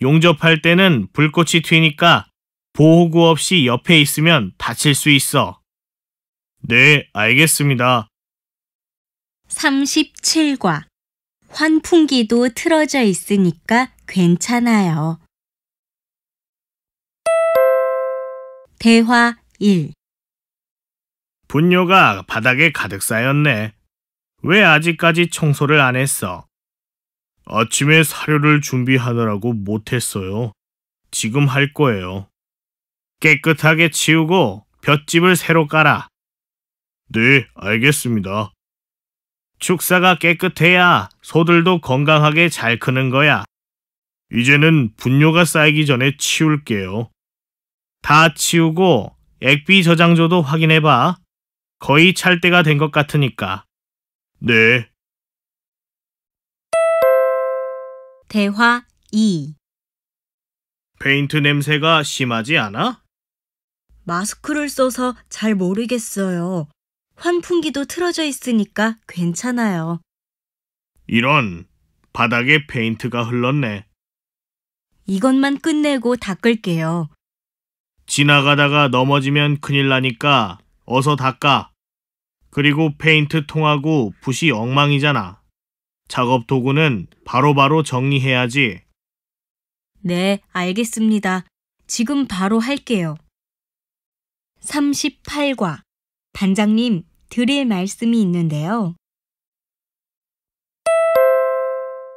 용접할 때는 불꽃이 튀니까 보호구 없이 옆에 있으면 다칠 수 있어. 네, 알겠습니다. 37과. 환풍기도 틀어져 있으니까 괜찮아요. 대화 1. 분뇨가 바닥에 가득 쌓였네. 왜 아직까지 청소를 안 했어? 아침에 사료를 준비하느라고 못했어요. 지금 할 거예요. 깨끗하게 치우고 볏짚을 새로 깔아. 네, 알겠습니다. 축사가 깨끗해야 소들도 건강하게 잘 크는 거야. 이제는 분뇨가 쌓이기 전에 치울게요. 다 치우고 액비 저장조도 확인해봐. 거의 찰 때가 된 것 같으니까. 네. 대화 2. 페인트 냄새가 심하지 않아? 마스크를 써서 잘 모르겠어요. 환풍기도 틀어져 있으니까 괜찮아요. 이런, 바닥에 페인트가 흘렀네. 이것만 끝내고 닦을게요. 지나가다가 넘어지면 큰일 나니까 어서 닦아. 그리고 페인트 통하고 붓이 엉망이잖아. 작업 도구는 바로바로 정리해야지. 네, 알겠습니다. 지금 바로 할게요. 38과. 반장님, 드릴 말씀이 있는데요.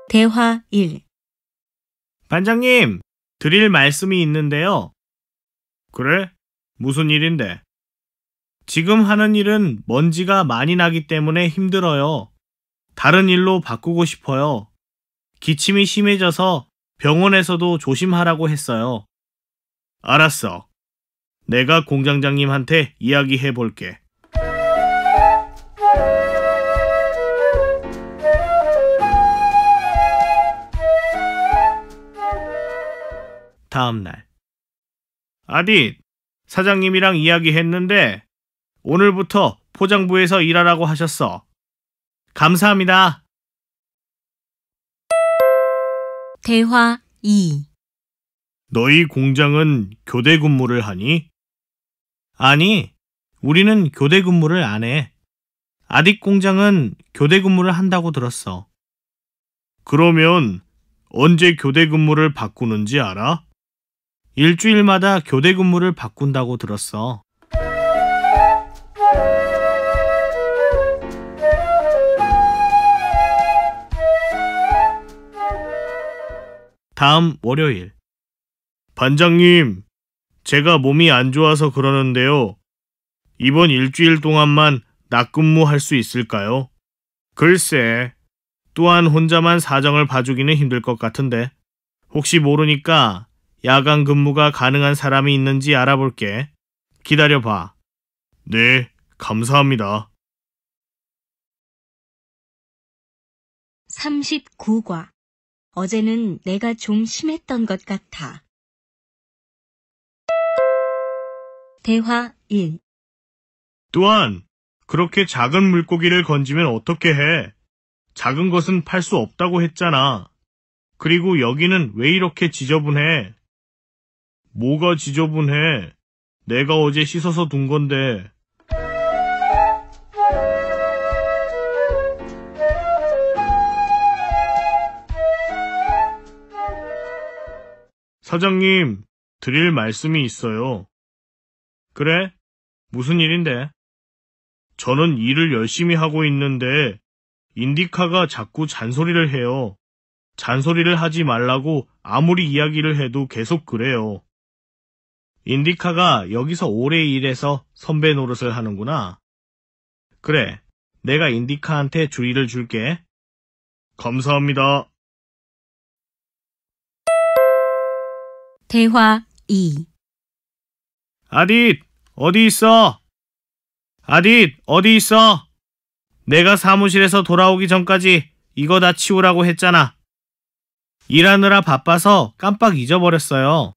대화 1. 반장님, 드릴 말씀이 있는데요. 그래? 무슨 일인데? 지금 하는 일은 먼지가 많이 나기 때문에 힘들어요. 다른 일로 바꾸고 싶어요. 기침이 심해져서 병원에서도 조심하라고 했어요. 알았어. 내가 공장장님한테 이야기해 볼게. 다음 날. 아딧, 사장님이랑 이야기했는데 오늘부터 포장부에서 일하라고 하셨어. 감사합니다. 대화 2. 너희 공장은 교대 근무를 하니? 아니, 우리는 교대 근무를 안 해. 아딧 공장은 교대 근무를 한다고 들었어. 그러면 언제 교대 근무를 바꾸는지 알아? 일주일마다 교대 근무를 바꾼다고 들었어. 다음 월요일. 반장님, 제가 몸이 안 좋아서 그러는데요. 이번 일주일 동안만 낮근무할 수 있을까요? 글쎄, 또한 혼자만 사정을 봐주기는 힘들 것 같은데 혹시 모르니까 야간 근무가 가능한 사람이 있는지 알아볼게. 기다려봐. 네, 감사합니다. 39과. 어제는 내가 좀 심했던 것 같아. 대화 1. 또한 그렇게 작은 물고기를 건지면 어떻게 해? 작은 것은 팔 수 없다고 했잖아. 그리고 여기는 왜 이렇게 지저분해? 뭐가 지저분해? 내가 어제 씻어서 둔 건데. 사장님, 드릴 말씀이 있어요. 그래? 무슨 일인데? 저는 일을 열심히 하고 있는데 인디카가 자꾸 잔소리를 해요. 잔소리를 하지 말라고 아무리 이야기를 해도 계속 그래요. 인디카가 여기서 오래 일해서 선배 노릇을 하는구나. 그래, 내가 인디카한테 주의를 줄게. 감사합니다. 대화 2. 아딧, 어디 있어? 아딧, 어디 있어? 내가 사무실에서 돌아오기 전까지 이거 다 치우라고 했잖아. 일하느라 바빠서 깜빡 잊어버렸어요.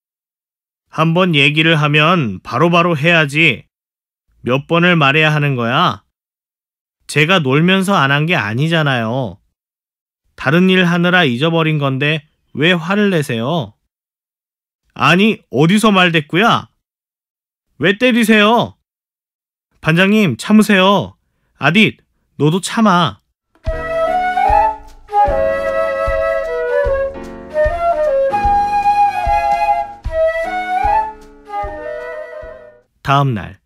한번 얘기를 하면 바로바로 해야지. 몇 번을 말해야 하는 거야? 제가 놀면서 안 한 게 아니잖아요. 다른 일 하느라 잊어버린 건데 왜 화를 내세요? 아니, 어디서 말댔구야? 왜 때리세요? 반장님, 참으세요. 아딧, 너도 참아. 다음 날.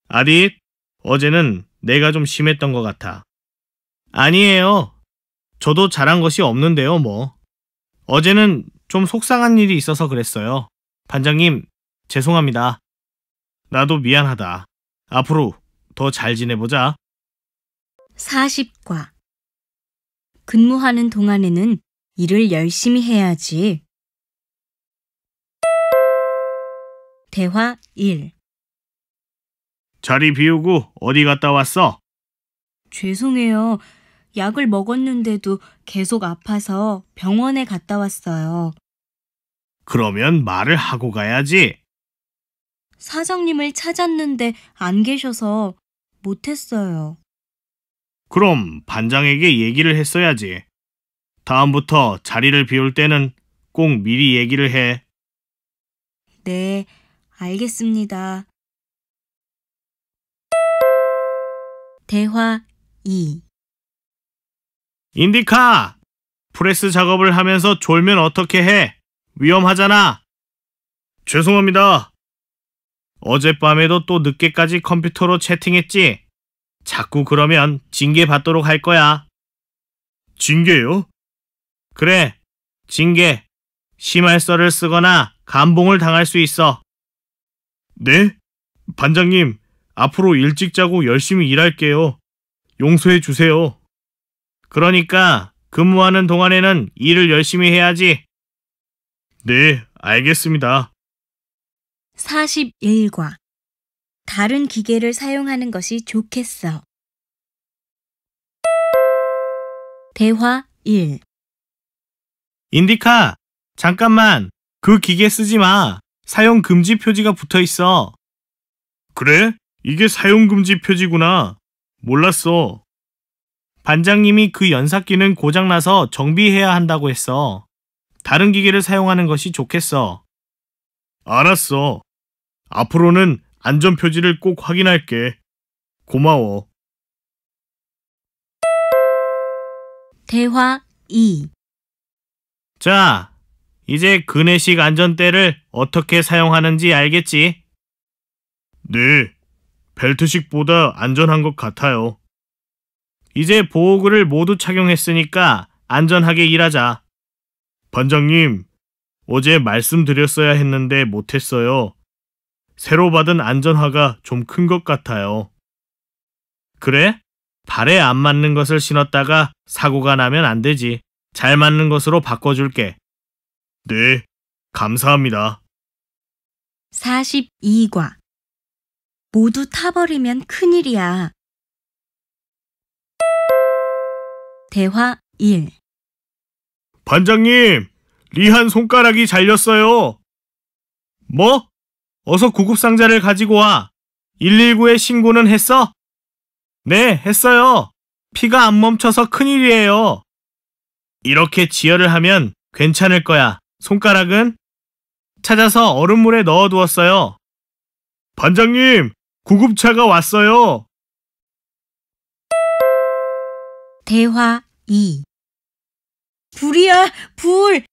아딧, 어제는 내가 좀 심했던 것 같아. 아니에요. 저도 잘한 것이 없는데요, 뭐. 어제는 좀 속상한 일이 있어서 그랬어요. 반장님, 죄송합니다. 나도 미안하다. 앞으로 더 잘 지내보자. 40과. 근무하는 동안에는 일을 열심히 해야지. 대화 1. 자리 비우고 어디 갔다 왔어? 죄송해요. 약을 먹었는데도 계속 아파서 병원에 갔다 왔어요. 그러면 말을 하고 가야지. 사장님을 찾았는데 안 계셔서 못했어요. 그럼 반장에게 얘기를 했어야지. 다음부터 자리를 비울 때는 꼭 미리 얘기를 해. 네, 알겠습니다. 대화 2. 인디카! 프레스 작업을 하면서 졸면 어떻게 해? 위험하잖아. 죄송합니다. 어젯밤에도 또 늦게까지 컴퓨터로 채팅했지? 자꾸 그러면 징계 받도록 할 거야. 징계요? 그래, 징계. 심할서를 쓰거나 감봉을 당할 수 있어. 네? 반장님, 앞으로 일찍 자고 열심히 일할게요. 용서해 주세요. 그러니까 근무하는 동안에는 일을 열심히 해야지. 네, 알겠습니다. 41과. 다른 기계를 사용하는 것이 좋겠어. 대화 1. 인디카, 잠깐만. 그 기계 쓰지 마. 사용 금지 표지가 붙어 있어. 그래? 이게 사용 금지 표지구나. 몰랐어. 반장님이 그 연삭기는 고장나서 정비해야 한다고 했어. 다른 기계를 사용하는 것이 좋겠어. 알았어. 앞으로는 안전 표지를 꼭 확인할게. 고마워. 대화 2. 자, 이제 그네식 안전대를 어떻게 사용하는지 알겠지? 네, 벨트식보다 안전한 것 같아요. 이제 보호구를 모두 착용했으니까 안전하게 일하자. 반장님, 어제 말씀드렸어야 했는데 못했어요. 새로 받은 안전화가 좀 큰 것 같아요. 그래? 발에 안 맞는 것을 신었다가 사고가 나면 안 되지. 잘 맞는 것으로 바꿔줄게. 네, 감사합니다. 42과. 모두 타버리면 큰일이야. 대화 1. 반장님, 리한 손가락이 잘렸어요. 뭐? 어서 구급상자를 가지고 와. 119에 신고는 했어? 네, 했어요. 피가 안 멈춰서 큰일이에요. 이렇게 지혈을 하면 괜찮을 거야. 손가락은? 찾아서 얼음물에 넣어두었어요. 반장님, 구급차가 왔어요. 대화 2. 불이야, 불!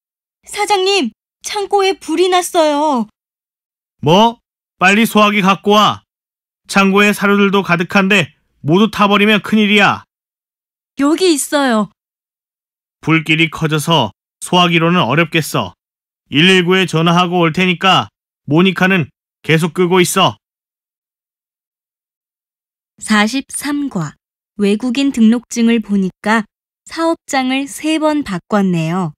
사장님, 창고에 불이 났어요. 뭐? 빨리 소화기 갖고 와. 창고에 사료들도 가득한데 모두 타버리면 큰일이야. 여기 있어요. 불길이 커져서 소화기로는 어렵겠어. 119에 전화하고 올 테니까 모니카는 계속 끄고 있어. 43과. 외국인 등록증을 보니까 사업장을 3번 바꿨네요.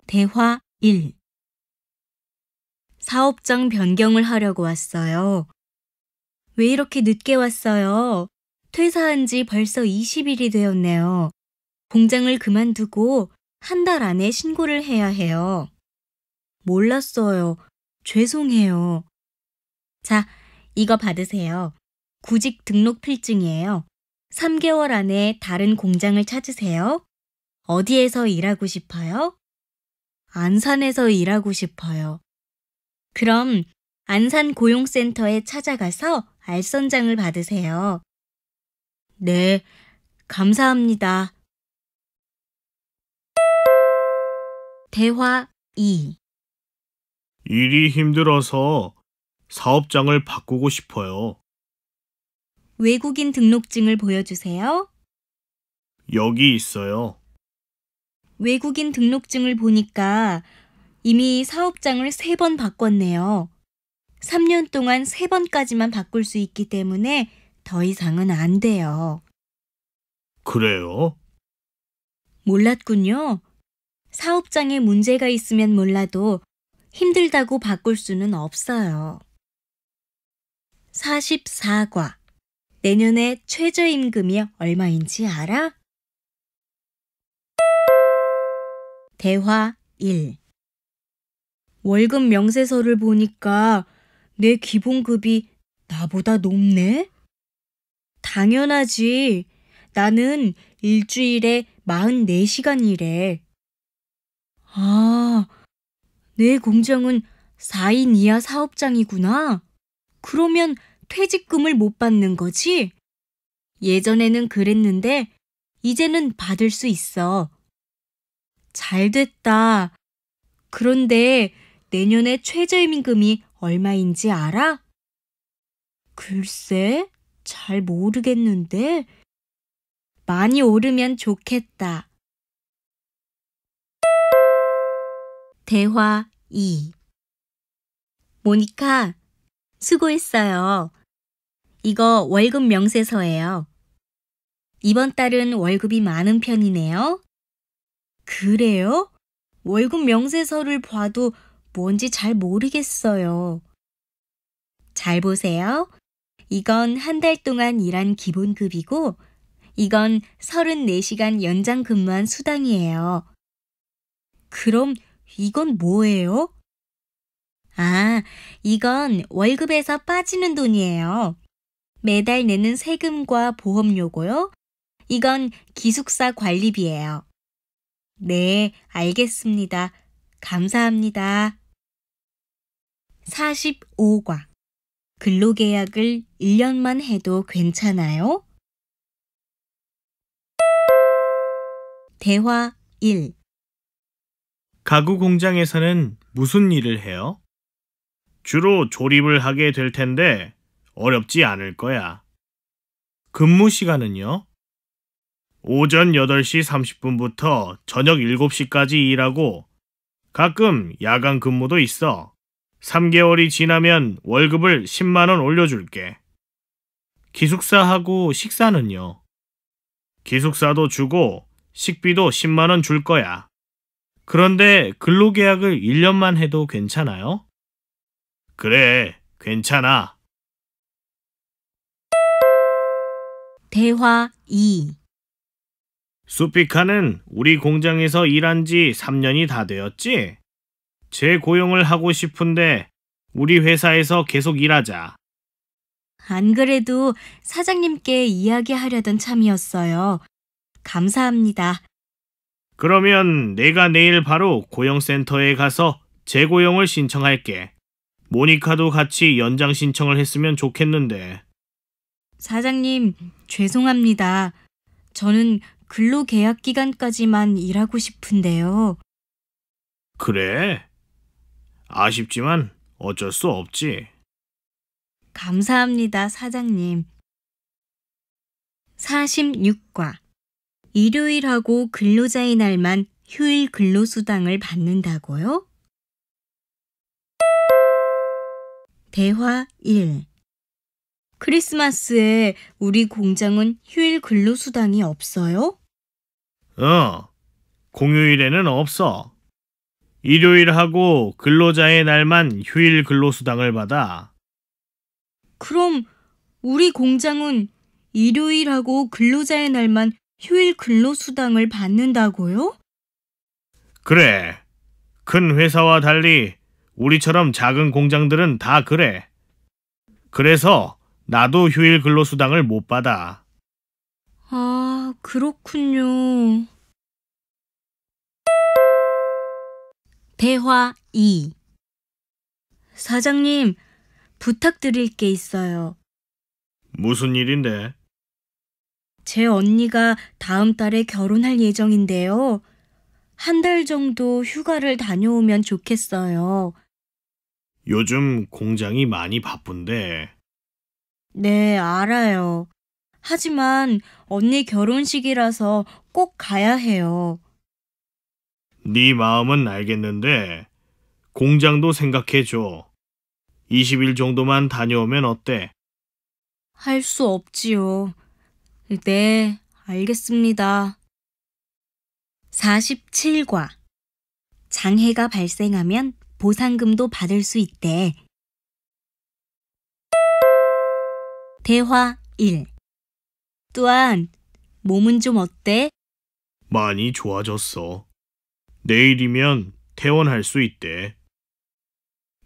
대화 1. 사업장 변경을 하려고 왔어요. 왜 이렇게 늦게 왔어요? 퇴사한 지 벌써 20일이 되었네요. 공장을 그만두고 한 달 안에 신고를 해야 해요. 몰랐어요. 죄송해요. 자, 이거 받으세요. 구직 등록 필증이에요. 3개월 안에 다른 공장을 찾으세요. 어디에서 일하고 싶어요? 안산에서 일하고 싶어요. 그럼 안산 고용센터에 찾아가서 알선장을 받으세요. 네, 감사합니다. 대화 2. 일이 힘들어서 사업장을 바꾸고 싶어요. 외국인 등록증을 보여주세요. 여기 있어요. 외국인 등록증을 보니까 이미 사업장을 3번 바꿨네요. 3년 동안 3번까지만 바꿀 수 있기 때문에 더 이상은 안 돼요. 그래요? 몰랐군요. 사업장에 문제가 있으면 몰라도 힘들다고 바꿀 수는 없어요. 44과. 내년에 최저임금이 얼마인지 알아? 대화 1. 월급 명세서를 보니까 내 기본급이 나보다 높네? 당연하지. 나는 일주일에 44시간 일해. 아, 내 공장은 4인 이하 사업장이구나. 그러면 퇴직금을 못 받는 거지? 예전에는 그랬는데 이제는 받을 수 있어. 잘 됐다. 그런데 내년에 최저임금이 얼마인지 알아? 글쎄, 잘 모르겠는데. 많이 오르면 좋겠다. 대화 2. 모니카, 수고했어요. 이거 월급 명세서예요. 이번 달은 월급이 많은 편이네요. 그래요? 월급 명세서를 봐도 뭔지 잘 모르겠어요. 잘 보세요. 이건 한 달 동안 일한 기본급이고, 이건 34시간 연장 근무한 수당이에요. 그럼 이건 뭐예요? 아, 이건 월급에서 빠지는 돈이에요. 매달 내는 세금과 보험료고요. 이건 기숙사 관리비예요. 네, 알겠습니다. 감사합니다. 45과. 근로계약을 1년만 해도 괜찮아요? 대화 1. 가구 공장에서는 무슨 일을 해요? 주로 조립을 하게 될 텐데 어렵지 않을 거야. 근무 시간은요? 오전 8시 30분부터 저녁 7시까지 일하고 가끔 야간 근무도 있어. 3개월이 지나면 월급을 10만 원 올려줄게. 기숙사하고 식사는요? 기숙사도 주고 식비도 10만 원 줄 거야. 그런데 근로계약을 1년만 해도 괜찮아요? 그래, 괜찮아. 대화 2. 수피카는 우리 공장에서 일한 지 3년이 다 되었지? 재고용을 하고 싶은데 우리 회사에서 계속 일하자. 안 그래도 사장님께 이야기하려던 참이었어요. 감사합니다. 그러면 내가 내일 바로 고용센터에 가서 재고용을 신청할게. 모니카도 같이 연장 신청을 했으면 좋겠는데. 사장님, 죄송합니다. 저는 근로계약 기간까지만 일하고 싶은데요. 그래? 아쉽지만 어쩔 수 없지. 감사합니다, 사장님. 46과. 일요일하고 근로자의 날만 휴일 근로수당을 받는다고요? 대화 1. 크리스마스에 우리 공장은 휴일 근로수당이 없어요? 공휴일에는 없어. 일요일하고 근로자의 날만 휴일 근로수당을 받아. 그럼 우리 공장은 일요일하고 근로자의 날만 휴일 근로수당을 받는다고요? 그래. 큰 회사와 달리 우리처럼 작은 공장들은 다 그래. 그래서 나도 휴일 근로수당을 못 받아. 아, 그렇군요. 대화 2. 사장님, 부탁드릴 게 있어요. 무슨 일인데? 제 언니가 다음 달에 결혼할 예정인데요. 한 달 정도 휴가를 다녀오면 좋겠어요. 요즘 공장이 많이 바쁜데. 네, 알아요. 하지만 언니 결혼식이라서 꼭 가야 해요. 네 마음은 알겠는데 공장도 생각해줘. 20일 정도만 다녀오면 어때? 할 수 없지요. 네, 알겠습니다. 47과. 장애가 발생하면 보상금도 받을 수 있대. 대화 1. 또한, 몸은 좀 어때? 많이 좋아졌어. 내일이면 퇴원할 수 있대.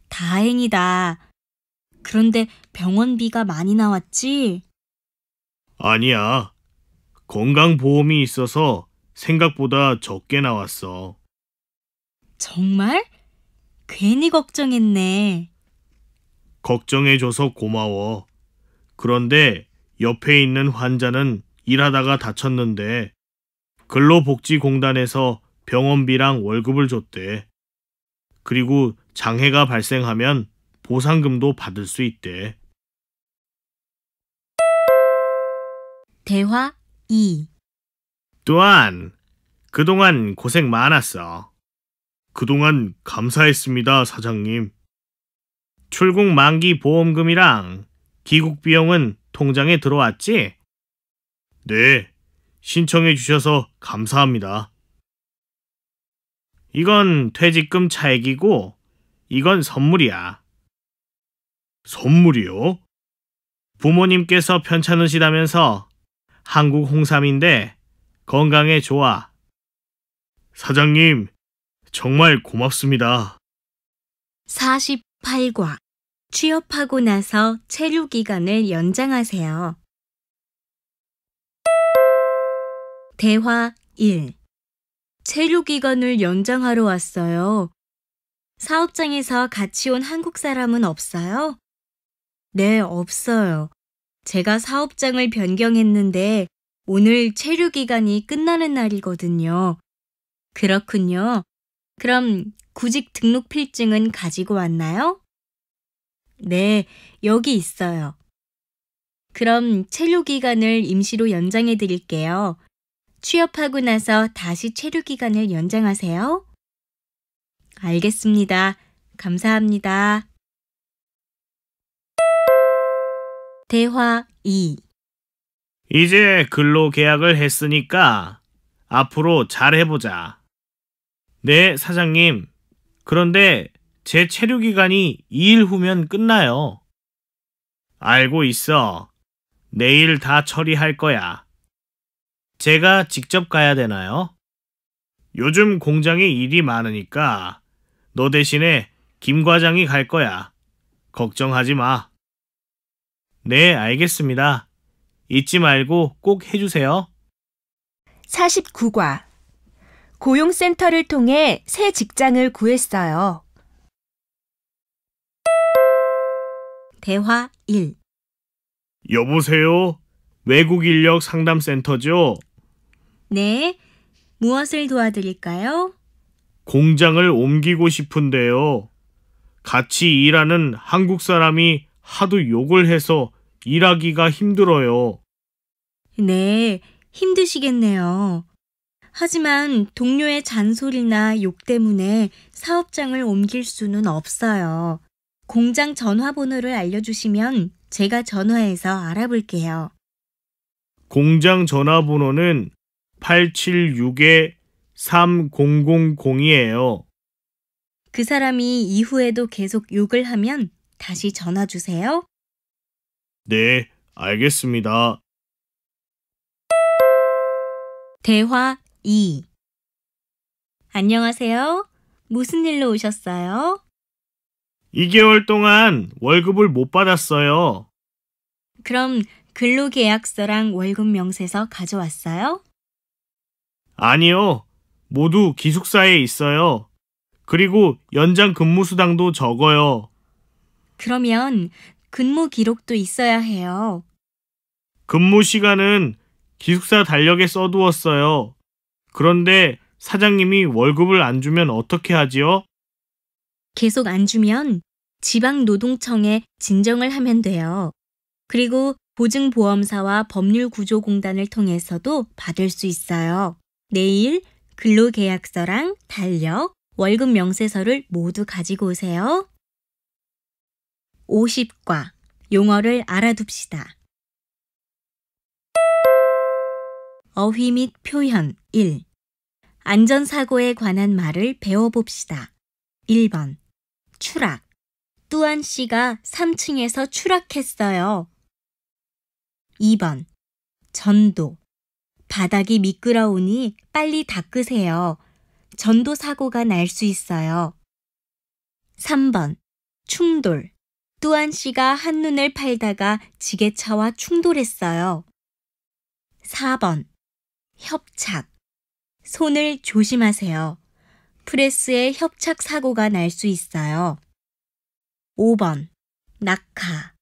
다행이다. 그런데 병원비가 많이 나왔지? 아니야. 건강보험이 있어서 생각보다 적게 나왔어. 정말? 괜히 걱정했네. 걱정해줘서 고마워. 그런데 옆에 있는 환자는 일하다가 다쳤는데 근로복지공단에서 병원비랑 월급을 줬대. 그리고 장애가 발생하면 보상금도 받을 수 있대. 대화 2. 또한 그동안 고생 많았어. 그동안 감사했습니다, 사장님. 출국 만기 보험금이랑 귀국 비용은 통장에 들어왔지? 네, 신청해 주셔서 감사합니다. 이건 퇴직금 차액이고 이건 선물이야. 선물이요? 부모님께서 편찮으시다면서 한국 홍삼인데 건강에 좋아. 사장님, 정말 고맙습니다. 48과. 취업하고 나서 체류 기간을 연장하세요. 대화 1. 체류 기간을 연장하러 왔어요. 사업장에서 같이 온 한국 사람은 없어요? 네, 없어요. 제가 사업장을 변경했는데 오늘 체류 기간이 끝나는 날이거든요. 그렇군요. 그럼 구직 등록 필증은 가지고 왔나요? 네, 여기 있어요. 그럼 체류 기간을 임시로 연장해 드릴게요. 취업하고 나서 다시 체류 기간을 연장하세요. 알겠습니다. 감사합니다. 대화 2. 이제 근로계약을 했으니까 앞으로 잘해보자. 네, 사장님. 그런데 제 체류 기간이 2일 후면 끝나요. 알고 있어. 내일 다 처리할 거야. 제가 직접 가야 되나요? 요즘 공장에 일이 많으니까 너 대신에 김 과장이 갈 거야. 걱정하지 마. 네, 알겠습니다. 잊지 말고 꼭 해주세요. 49과. 고용센터를 통해 새 직장을 구했어요. 대화 1. 여보세요? 외국 인력 상담센터죠? 네, 무엇을 도와드릴까요? 공장을 옮기고 싶은데요. 같이 일하는 한국 사람이 하도 욕을 해서 일하기가 힘들어요. 네, 힘드시겠네요. 하지만 동료의 잔소리나 욕 때문에 사업장을 옮길 수는 없어요. 공장 전화번호를 알려주시면 제가 전화해서 알아볼게요. 공장 전화번호는 876-3000이에요. 그 사람이 이후에도 계속 욕을 하면 다시 전화 주세요. 네, 알겠습니다. 대화 2. 안녕하세요. 무슨 일로 오셨어요? 2개월 동안 월급을 못 받았어요. 그럼 근로계약서랑 월급 명세서 가져왔어요? 아니요, 모두 기숙사에 있어요. 그리고 연장 근무 수당도 적어요. 그러면 근무 기록도 있어야 해요. 근무 시간은 기숙사 달력에 써두었어요. 그런데 사장님이 월급을 안 주면 어떻게 하지요? 계속 안 주면 지방노동청에 진정을 하면 돼요. 그리고 보증보험사와 법률구조공단을 통해서도 받을 수 있어요. 내일 근로계약서랑 달력, 월급 명세서를 모두 가지고 오세요. 50과. 용어를 알아둡시다. 어휘 및 표현 1. 안전사고에 관한 말을 배워봅시다. 1번. 추락. 뚜안 씨가 3층에서 추락했어요. 2번. 전도. 바닥이 미끄러우니 빨리 닦으세요. 전도 사고가 날 수 있어요. 3번. 충돌. 뚜안 씨가 한눈을 팔다가 지게차와 충돌했어요. 4번. 협착. 손을 조심하세요. 프레스에 협착 사고가 날 수 있어요. 5번. 낙하.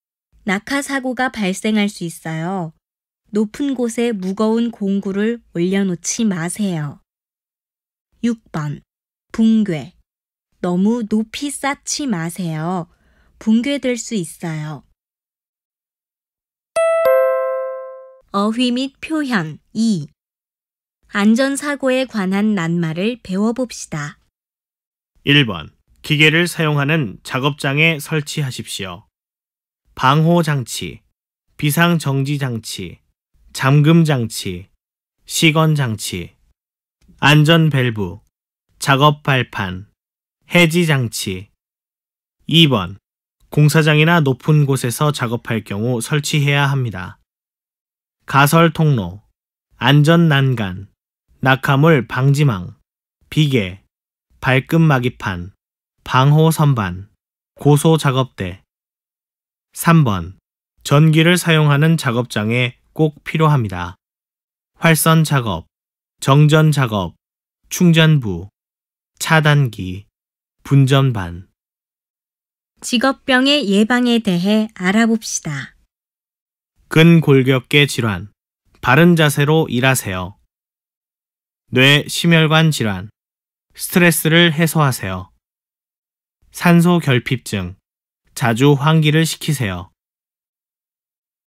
낙하 사고가 발생할 수 있어요. 높은 곳에 무거운 공구를 올려놓지 마세요. 6번. 붕괴. 너무 높이 쌓지 마세요. 붕괴될 수 있어요. 어휘 및 표현 2. 안전사고에 관한 낱말을 배워봅시다. 1번. 기계를 사용하는 작업장에 설치하십시오. 방호장치, 비상정지장치, 잠금장치, 시건장치, 안전밸브, 작업발판, 해지장치. 2번. 공사장이나 높은 곳에서 작업할 경우 설치해야 합니다. 가설통로, 안전난간, 낙하물 방지망, 비계, 발끝마기판, 방호선반, 고소작업대. 3번. 전기를 사용하는 작업장에 꼭 필요합니다. 활선작업, 정전작업, 충전부, 차단기, 분전반. 직업병의 예방에 대해 알아봅시다. 근골격계 질환, 바른 자세로 일하세요. 뇌 심혈관 질환, 스트레스를 해소하세요. 산소 결핍증, 자주 환기를 시키세요.